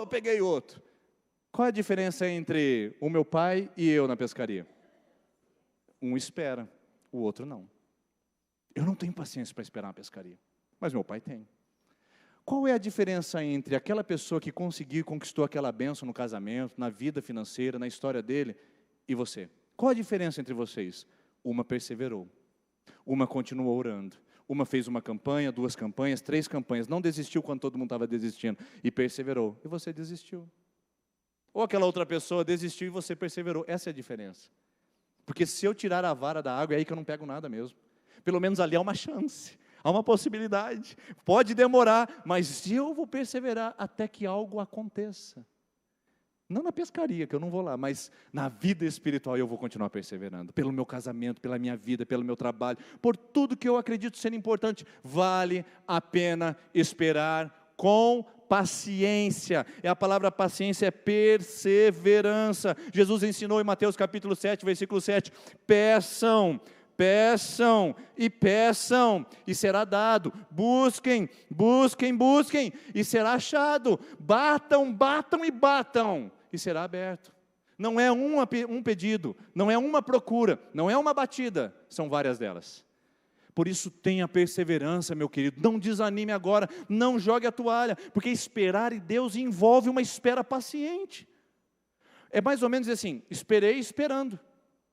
Peguei outro. Qual é a diferença entre o meu pai e eu na pescaria? Um espera, o outro não. Eu não tenho paciência para esperar uma pescaria, mas meu pai tem. Qual é a diferença entre aquela pessoa que conseguiu e conquistou aquela bênção no casamento, na vida financeira, na história dele, e você? Qual a diferença entre vocês? Uma perseverou, uma continuou orando, uma fez uma campanha, 2 campanhas, 3 campanhas, não desistiu quando todo mundo estava desistindo, e perseverou, e você desistiu. Ou aquela outra pessoa desistiu e você perseverou. Essa é a diferença. Porque se eu tirar a vara da água, é aí que eu não pego nada mesmo. Pelo menos ali há uma chance, há uma possibilidade. Pode demorar, mas eu vou perseverar até que algo aconteça. Não na pescaria, que eu não vou lá, mas na vida espiritual eu vou continuar perseverando. Pelo meu casamento, pela minha vida, pelo meu trabalho, por tudo que eu acredito ser importante. Vale a pena esperar com paciência. A palavra paciência é perseverança. Jesus ensinou em Mateus capítulo 7, versículo 7, peçam e será dado, busquem e será achado, batam e será aberto. Não é um pedido, não é uma procura, não é uma batida, são várias delas. Por isso tenha perseverança, meu querido, não desanime agora, não jogue a toalha, porque esperar em Deus envolve uma espera paciente. É mais ou menos assim, esperei esperando,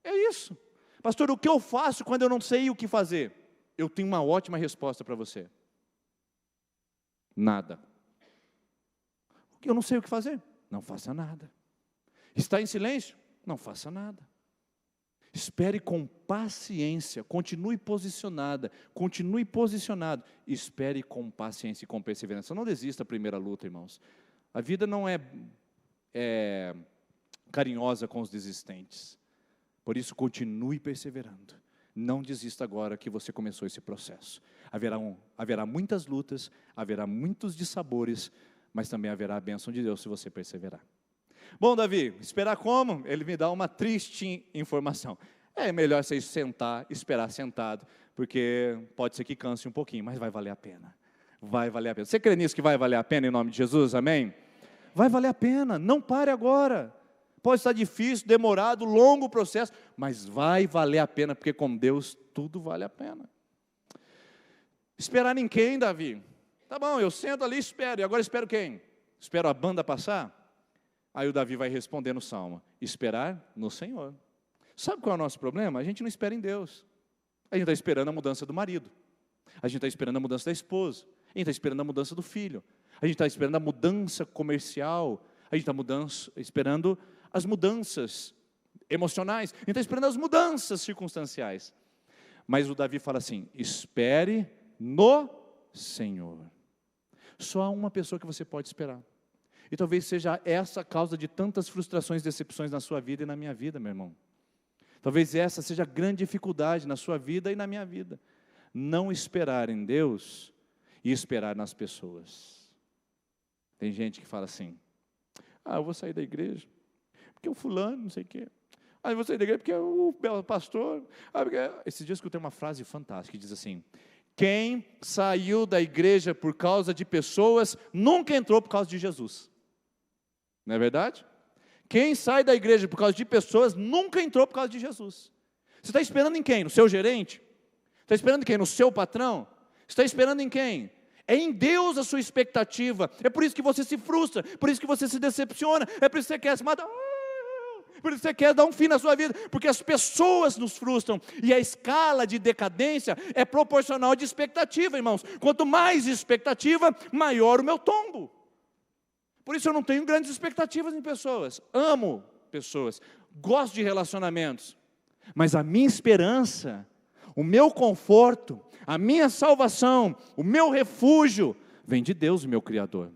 é isso. Pastor, o que eu faço quando eu não sei o que fazer? Eu tenho uma ótima resposta para você. Nada. Eu não sei o que fazer? Não faça nada. Está em silêncio? Não faça nada. Espere com paciência, continue posicionado, espere com paciência e com perseverança. Não desista da primeira luta, irmãos. A vida não é carinhosa com os desistentes. Por isso, continue perseverando. Não desista agora que você começou esse processo. Haverá muitas lutas, haverá muitos dissabores, mas também haverá a bênção de Deus se você perseverar. Bom, Davi, esperar como? Ele me dá uma triste informação. É melhor você esperar sentado, porque pode ser que canse um pouquinho, mas vai valer a pena. Vai valer a pena. Você crê nisso que vai valer a pena em nome de Jesus? Amém? Vai valer a pena, não pare agora. Pode estar difícil, demorado, longo o processo, mas vai valer a pena, porque com Deus tudo vale a pena. Esperar em quem, Davi? Tá bom, eu sento ali e espero, e agora espero quem? Espero a banda passar? Aí o Davi vai responder no Salmo, esperar no Senhor. Sabe qual é o nosso problema? A gente não espera em Deus, A gente está esperando a mudança do marido. A gente está esperando a mudança da esposa. A gente está esperando a mudança do filho. A gente está esperando a mudança comercial. A gente está esperando as mudanças emocionais. A gente está esperando as mudanças circunstanciais. Mas o Davi fala assim: espere no Senhor. Só há uma pessoa que você pode esperar. E talvez seja essa a causa de tantas frustrações e decepções na sua vida e na minha vida, meu irmão. Talvez essa seja a grande dificuldade na sua vida e na minha vida. Não esperar em Deus e esperar nas pessoas. Tem gente que fala assim: eu vou sair da igreja porque o fulano, não sei o quê. Eu vou sair da igreja porque o pastor. Esses dias eu escutei uma frase fantástica que diz assim: quem saiu da igreja por causa de pessoas, nunca entrou por causa de Jesus. Não é verdade? Quem sai da igreja por causa de pessoas, nunca entrou por causa de Jesus. Você está esperando em quem? No seu gerente? Está esperando em quem? No seu patrão? Está esperando em quem? É em Deus a sua expectativa. É por isso que você se frustra, por isso que você se decepciona, é por isso que você quer se matar, por isso que você quer dar um fim na sua vida, porque as pessoas nos frustram, e a escala de decadência é proporcional de expectativa, irmãos. Quanto mais expectativa, maior o meu tombo. Por isso eu não tenho grandes expectativas em pessoas. Amo pessoas, gosto de relacionamentos, mas a minha esperança, o meu conforto, a minha salvação, o meu refúgio, vem de Deus, o meu Criador.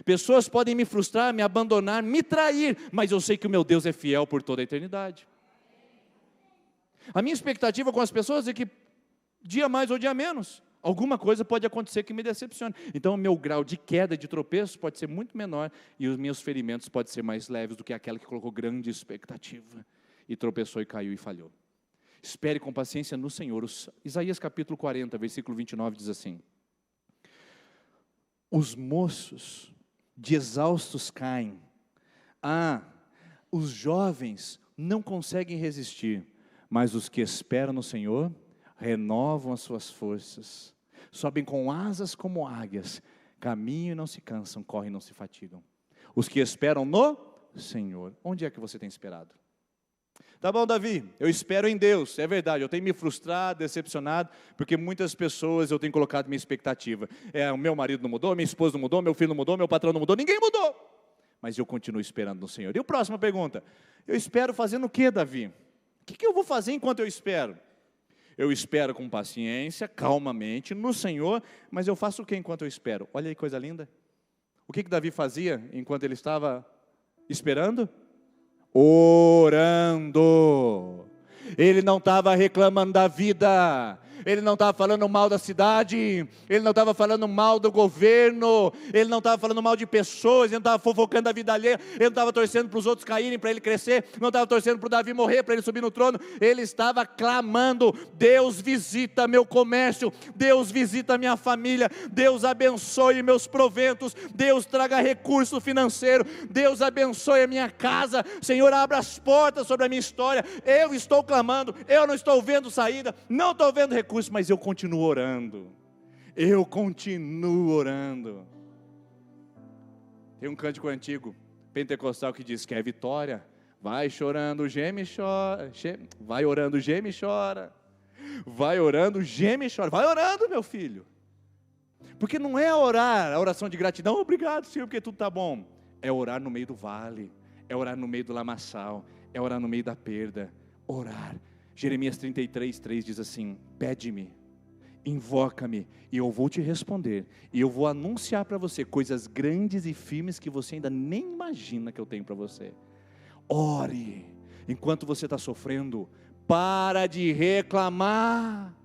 Pessoas podem me frustrar, me abandonar, me trair, mas eu sei que o meu Deus é fiel por toda a eternidade. A minha expectativa com as pessoas é que, dia mais ou dia menos, alguma coisa pode acontecer que me decepcione. Então o meu grau de queda, de tropeço pode ser muito menor, e os meus ferimentos podem ser mais leves do que aquela que colocou grande expectativa, e tropeçou e caiu e falhou. Espere com paciência no Senhor. Isaías capítulo 40, versículo 29 diz assim: os moços de exaustos caem, os jovens não conseguem resistir, mas os que esperam no Senhor renovam as suas forças, sobem com asas como águias, caminham e não se cansam, correm e não se fatigam. Os que esperam no Senhor. Onde é que você tem esperado? Tá bom, Davi, eu espero em Deus, é verdade, eu tenho me frustrado, decepcionado, porque muitas pessoas eu tenho colocado minha expectativa. O meu marido não mudou, minha esposa não mudou, meu filho não mudou, meu patrão não mudou, ninguém mudou. Mas eu continuo esperando no Senhor. E a próxima pergunta: eu espero fazendo o que, Davi? O que eu vou fazer enquanto eu espero? Eu espero com paciência, calmamente, no Senhor, mas eu faço o que enquanto eu espero? Olha aí, coisa linda. O que Davi fazia enquanto ele estava esperando? Orando. Ele não estava reclamando da vida, ele não estava falando mal da cidade, ele não estava falando mal do governo, ele não estava falando mal de pessoas, ele não estava fofocando a vida alheia, ele não estava torcendo para os outros caírem, para ele crescer, não estava torcendo para o Davi morrer, para ele subir no trono. Ele estava clamando: Deus visita meu comércio, Deus visita minha família, Deus abençoe meus proventos, Deus traga recurso financeiro, Deus abençoe a minha casa, Senhor, abra as portas sobre a minha história. Eu estou clamando, eu não estou vendo saída, não estou vendo recurso, mas eu continuo orando. Eu continuo orando. Tem um cântico antigo pentecostal que diz que é vitória. Vai chorando, geme e chora. Vai orando, geme e chora. Vai orando, geme e chora. Vai orando, meu filho. Porque não é orar a oração de gratidão, obrigado, Senhor, porque tudo está bom. É orar no meio do vale, é orar no meio do lamaçal, é orar no meio da perda. Orar. Jeremias 33:3 diz assim: pede-me, invoca-me, e eu vou te responder, e eu vou anunciar para você coisas grandes e firmes que você ainda nem imagina que eu tenho para você. Ore, enquanto você está sofrendo, para de reclamar,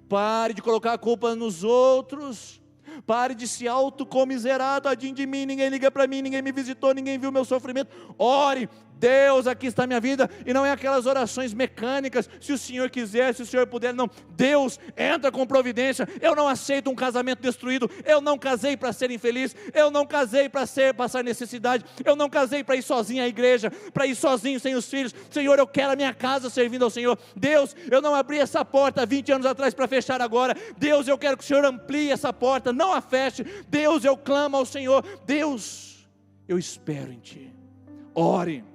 pare de colocar a culpa nos outros, pare de se autocomiserar, tadinho de mim, ninguém liga para mim, ninguém me visitou, ninguém viu meu sofrimento. Ore: Deus, aqui está a minha vida, e não é aquelas orações mecânicas, se o Senhor quiser, se o Senhor puder, não. Deus, entra com providência. Eu não aceito um casamento destruído, eu não casei para ser infeliz, eu não casei para passar necessidade, eu não casei para ir sozinho à igreja, para ir sozinho sem os filhos. Senhor, eu quero a minha casa servindo ao Senhor. Deus, eu não abri essa porta 20 anos atrás para fechar agora. Deus, eu quero que o Senhor amplie essa porta, não a feche. Deus, eu clamo ao Senhor. Deus, eu espero em Ti. Ore.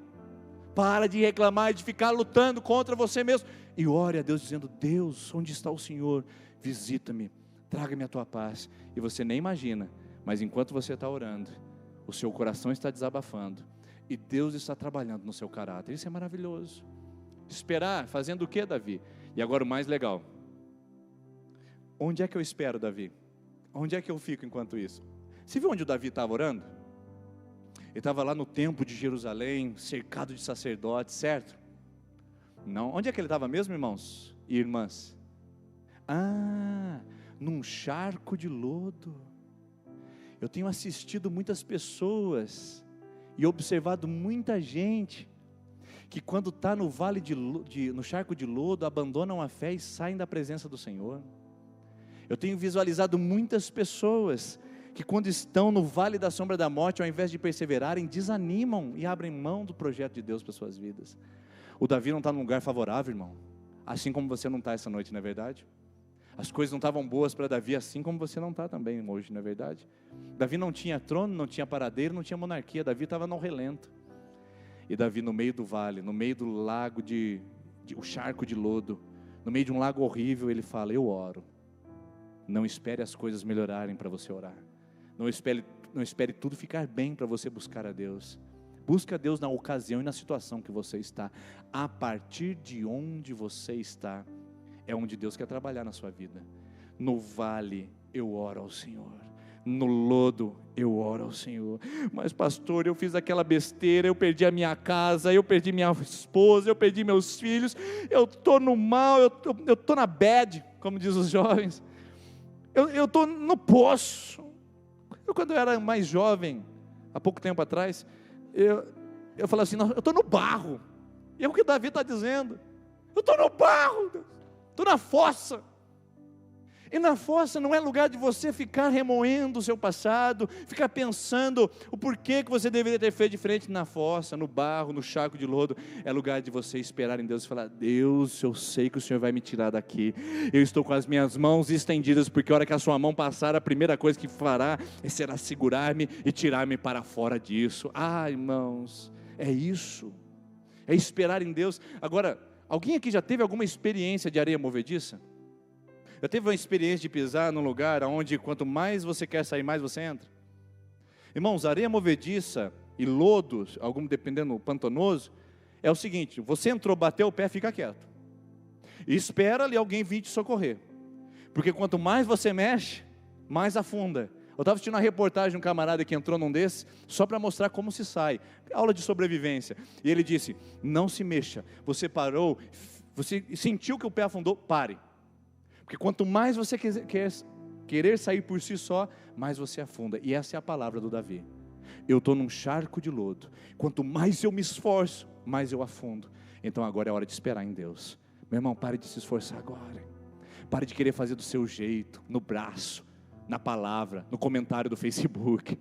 Para de reclamar e de ficar lutando contra você mesmo. E ore a Deus dizendo: Deus, onde está o Senhor? Visita-me, traga-me a tua paz. E você nem imagina, mas enquanto você está orando, o seu coração está desabafando. E Deus está trabalhando no seu caráter. Isso é maravilhoso. Esperar, fazendo o que, Davi? E agora o mais legal. Onde é que eu espero, Davi? Onde é que eu fico enquanto isso? Você viu onde o Davi estava orando? Ele estava lá no templo de Jerusalém, cercado de sacerdotes, certo? Não. Onde é que ele estava mesmo, irmãos e irmãs? Num charco de lodo. Eu tenho assistido muitas pessoas e observado muita gente que quando está no vale no charco de lodo, abandonam a fé e saem da presença do Senhor. Eu tenho visualizado muitas pessoas que quando estão no vale da sombra da morte, ao invés de perseverarem, desanimam e abrem mão do projeto de Deus para suas vidas. O Davi não está num lugar favorável, irmão, assim como você não está essa noite, não é verdade? As coisas não estavam boas para Davi, assim como você não está também hoje, não é verdade? Davi não tinha trono, não tinha paradeiro, não tinha monarquia. Davi estava no relento. E Davi no meio do vale, no meio do lago o charco de lodo, no meio de um lago horrível, ele fala: eu oro. Não espere as coisas melhorarem para você orar. Não espere tudo ficar bem para você buscar a Deus. Busca a Deus na ocasião e na situação que você está. A partir de onde você está, é onde Deus quer trabalhar na sua vida. No vale, eu oro ao Senhor. No lodo, eu oro ao Senhor. Mas pastor, eu fiz aquela besteira, eu perdi a minha casa, eu perdi minha esposa, eu perdi meus filhos, eu estou no mal, eu estou na bad, como diz os jovens. Eu estou no poço. Quando eu era mais jovem, há pouco tempo atrás, eu falei assim: eu estou no barro. E é o que Davi está dizendo. Eu estou no barro, estou na fossa. E na fossa não é lugar de você ficar remoendo o seu passado, ficar pensando o porquê que você deveria ter feito diferente. Na fossa, no barro, no charco de lodo, é lugar de você esperar em Deus e falar: Deus, eu sei que o Senhor vai me tirar daqui. Eu estou com as minhas mãos estendidas, porque a hora que a sua mão passar, a primeira coisa que fará será segurar-me e tirar-me para fora disso. Irmãos, é isso. É esperar em Deus. Agora, alguém aqui já teve alguma experiência de areia movediça? Já teve uma experiência de pisar num lugar onde quanto mais você quer sair, mais você entra? Irmãos, areia movediça e lodo, dependendo do pantanoso, é o seguinte: você entrou, bateu o pé, fica quieto. E espera ali alguém vir te socorrer. Porque quanto mais você mexe, mais afunda. Eu estava assistindo uma reportagem de um camarada que entrou num desses, só para mostrar como se sai. Aula de sobrevivência. E ele disse: não se mexa. Você parou, você sentiu que o pé afundou, pare. Porque quanto mais você querer sair por si só, mais você afunda. E essa é a palavra do Davi. Eu estou num charco de lodo. Quanto mais eu me esforço, mais eu afundo. Então agora é hora de esperar em Deus. Meu irmão, pare de se esforçar agora. Pare de querer fazer do seu jeito, no braço, na palavra, no comentário do Facebook.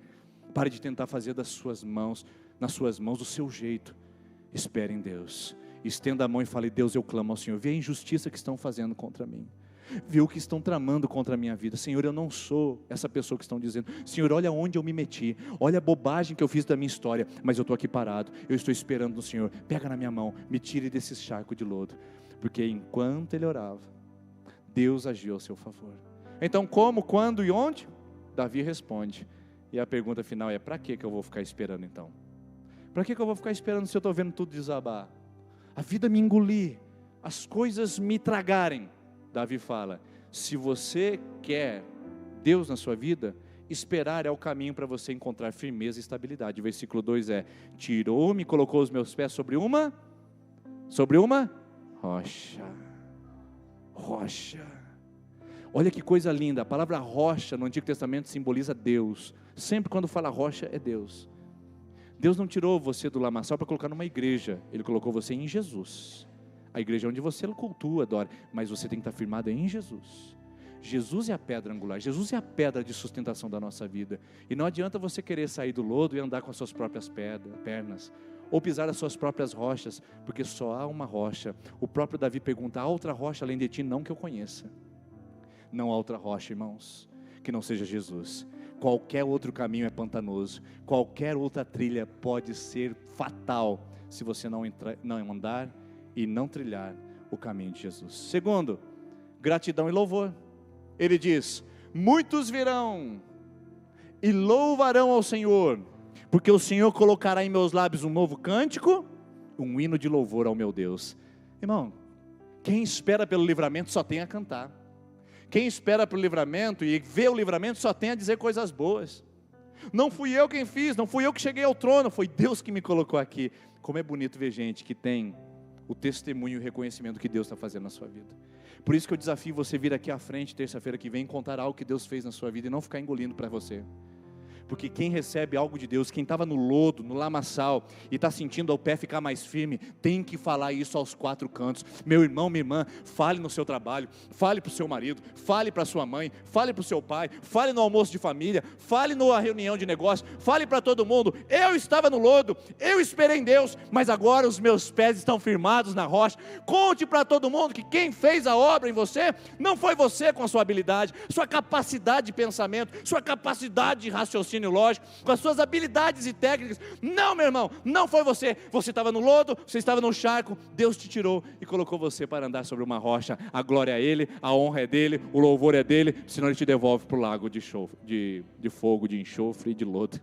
Pare de tentar fazer nas suas mãos, do seu jeito. Espere em Deus. Estenda a mão e fale: Deus, eu clamo ao Senhor. Vê a injustiça que estão fazendo contra mim. Vê o que estão tramando contra a minha vida. Senhor, eu não sou essa pessoa que estão dizendo. Senhor, olha onde eu me meti. Olha a bobagem que eu fiz da minha história. Mas eu estou aqui parado. Eu estou esperando no Senhor. Pega na minha mão. Me tire desse charco de lodo. Porque enquanto ele orava, Deus agiu ao seu favor. Então como, quando e onde? Davi responde. E a pergunta final é: para que eu vou ficar esperando então? Para que eu vou ficar esperando se eu estou vendo tudo desabar? A vida me engolir. As coisas me tragarem. Davi fala: se você quer Deus na sua vida, esperar é o caminho para você encontrar firmeza e estabilidade. O versículo 2 é: tirou-me e colocou os meus pés sobre uma rocha. Rocha. Olha que coisa linda. A palavra rocha no Antigo Testamento simboliza Deus. Sempre quando fala rocha é Deus. Deus não tirou você do lamaçal para colocar numa igreja. Ele colocou você em Jesus. A igreja é onde você cultua, adora, mas você tem que estar firmado em Jesus. Jesus é a pedra angular, Jesus é a pedra de sustentação da nossa vida. E não adianta você querer sair do lodo e andar com as suas próprias pernas, ou pisar as suas próprias rochas, porque só há uma rocha. O próprio Davi pergunta: há outra rocha além de ti? Não que eu conheça. Não há outra rocha, irmãos, que não seja Jesus. Qualquer outro caminho é pantanoso, qualquer outra trilha pode ser fatal, se você não andar e não trilhar o caminho de Jesus. Segundo, gratidão e louvor. Ele diz: muitos virão e louvarão ao Senhor, porque o Senhor colocará em meus lábios um novo cântico, um hino de louvor ao meu Deus. Irmão, quem espera pelo livramento só tem a cantar. Quem espera pelo livramento e vê o livramento só tem a dizer coisas boas. Não fui eu quem fiz, não fui eu que cheguei ao trono, foi Deus que me colocou aqui. Como é bonito ver gente que tem o testemunho e o reconhecimento que Deus está fazendo na sua vida. Por isso que eu desafio você vir aqui à frente, terça-feira que vem, contar algo que Deus fez na sua vida e não ficar engolindo para você. Porque quem recebe algo de Deus, quem estava no lodo, no lamaçal, e está sentindo o pé ficar mais firme, tem que falar isso aos quatro cantos. Meu irmão, minha irmã, fale no seu trabalho, fale para o seu marido, fale para a sua mãe, fale para o seu pai, fale no almoço de família, fale na reunião de negócio, fale para todo mundo: eu estava no lodo, eu esperei em Deus, mas agora os meus pés estão firmados na rocha. Conte para todo mundo que quem fez a obra em você, não foi você com a sua habilidade, sua capacidade de pensamento, sua capacidade de raciocínio lógico, com as suas habilidades e técnicas. Não, meu irmão, não foi você. Você estava no lodo, você estava no charco, Deus te tirou e colocou você para andar sobre uma rocha. A glória é Ele, a honra é dEle, o louvor é dEle, senão Ele te devolve para o lago de fogo, de enxofre e de lodo.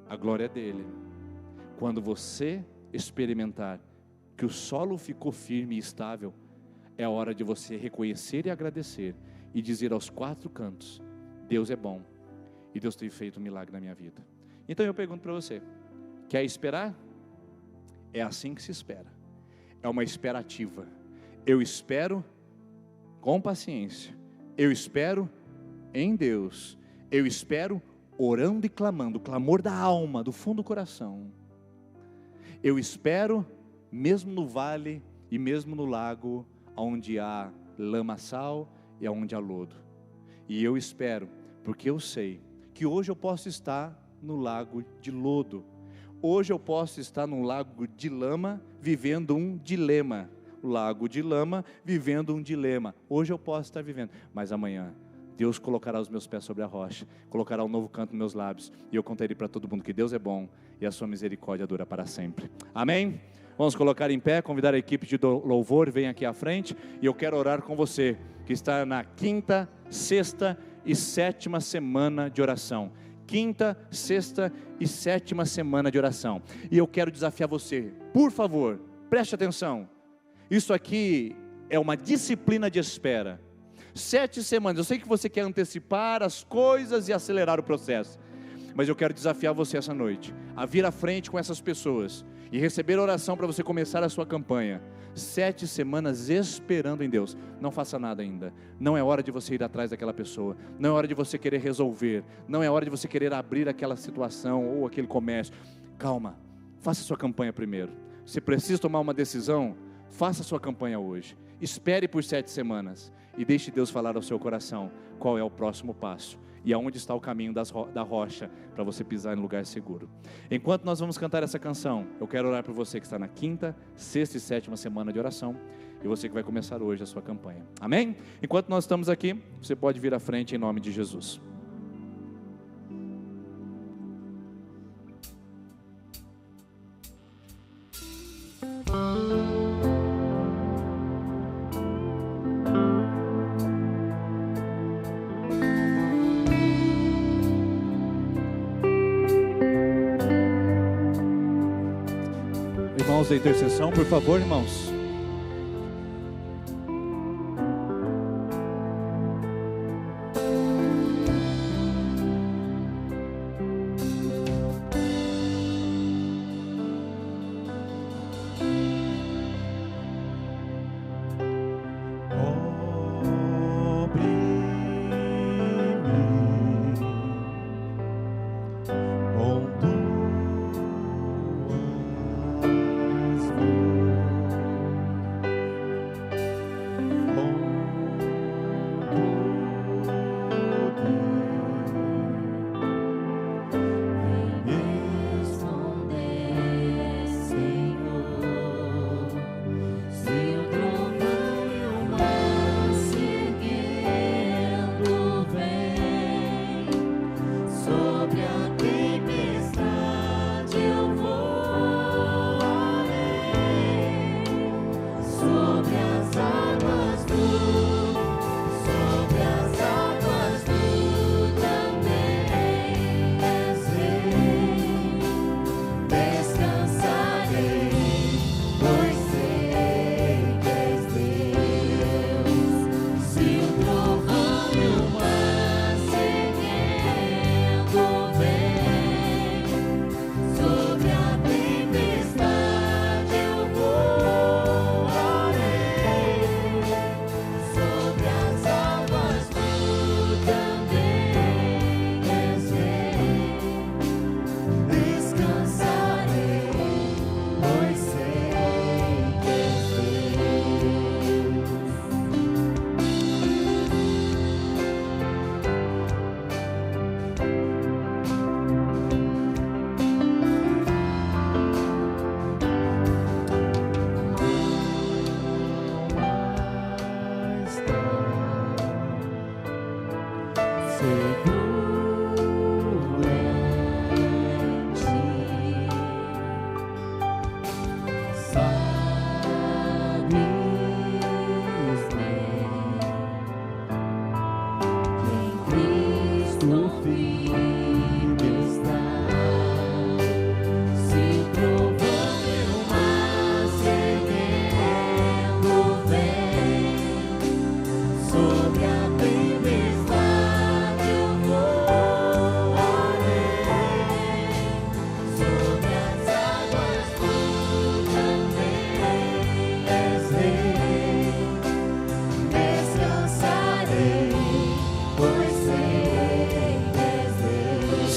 A glória é dEle. Quando você experimentar que o solo ficou firme e estável, é a hora de você reconhecer e agradecer e dizer aos quatro cantos: Deus é bom e Deus tem feito um milagre na minha vida. Então eu pergunto para você: quer esperar? É assim que se espera. É uma espera ativa. Eu espero com paciência. Eu espero em Deus. Eu espero orando e clamando, o clamor da alma, do fundo do coração. Eu espero mesmo no vale e mesmo no lago, onde há lamaçal e onde há lodo. E eu espero, porque eu sei que hoje eu posso estar no lago de lodo. Hoje eu posso estar num lago de lama, vivendo um dilema. O lago de lama, vivendo um dilema. Hoje eu posso estar vivendo, mas amanhã Deus colocará os meus pés sobre a rocha, colocará um novo canto nos meus lábios, e eu contarei para todo mundo que Deus é bom e a sua misericórdia dura para sempre. Amém? Vamos colocar em pé, convidar a equipe de louvor, vem aqui à frente, e eu quero orar com você, que está na 5ª, 6ª e 7ª semana de oração. 5ª, 6ª e 7ª semana de oração. E eu quero desafiar você, por favor, preste atenção. Isso aqui é uma disciplina de espera. 7 semanas, eu sei que você quer antecipar as coisas e acelerar o processo, mas eu quero desafiar você essa noite, a vir à frente com essas pessoas, e receber oração para você começar a sua campanha. 7 semanas esperando em Deus. Não faça nada ainda. Não é hora de você ir atrás daquela pessoa. Não é hora de você querer resolver. Não é hora de você querer abrir aquela situação ou aquele comércio. Calma, faça a sua campanha primeiro. Se precisa tomar uma decisão, faça a sua campanha hoje. Espere por 7 semanas e deixe Deus falar ao seu coração qual é o próximo passo e aonde está o caminho da rocha para você pisar em lugar seguro. Enquanto nós vamos cantar essa canção, eu quero orar por você que está na 5ª, 6ª e 7ª semana de oração, e você que vai começar hoje a sua campanha. Amém? Enquanto nós estamos aqui, você pode vir à frente em nome de Jesus. Irmãos da intercessão, por favor, irmãos.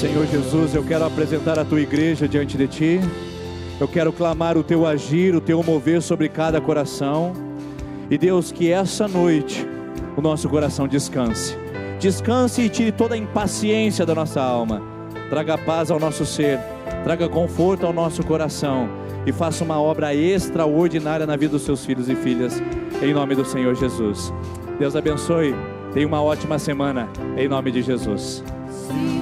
Senhor Jesus, eu quero apresentar a tua igreja diante de ti. Eu quero clamar o teu agir, o teu mover sobre cada coração. E Deus, que essa noite o nosso coração descanse. Descanse e tire toda a impaciência da nossa alma. Traga paz ao nosso ser, traga conforto ao nosso coração e faça uma obra extraordinária na vida dos seus filhos e filhas, em nome do Senhor Jesus. Deus abençoe, tenha uma ótima semana, em nome de Jesus. Se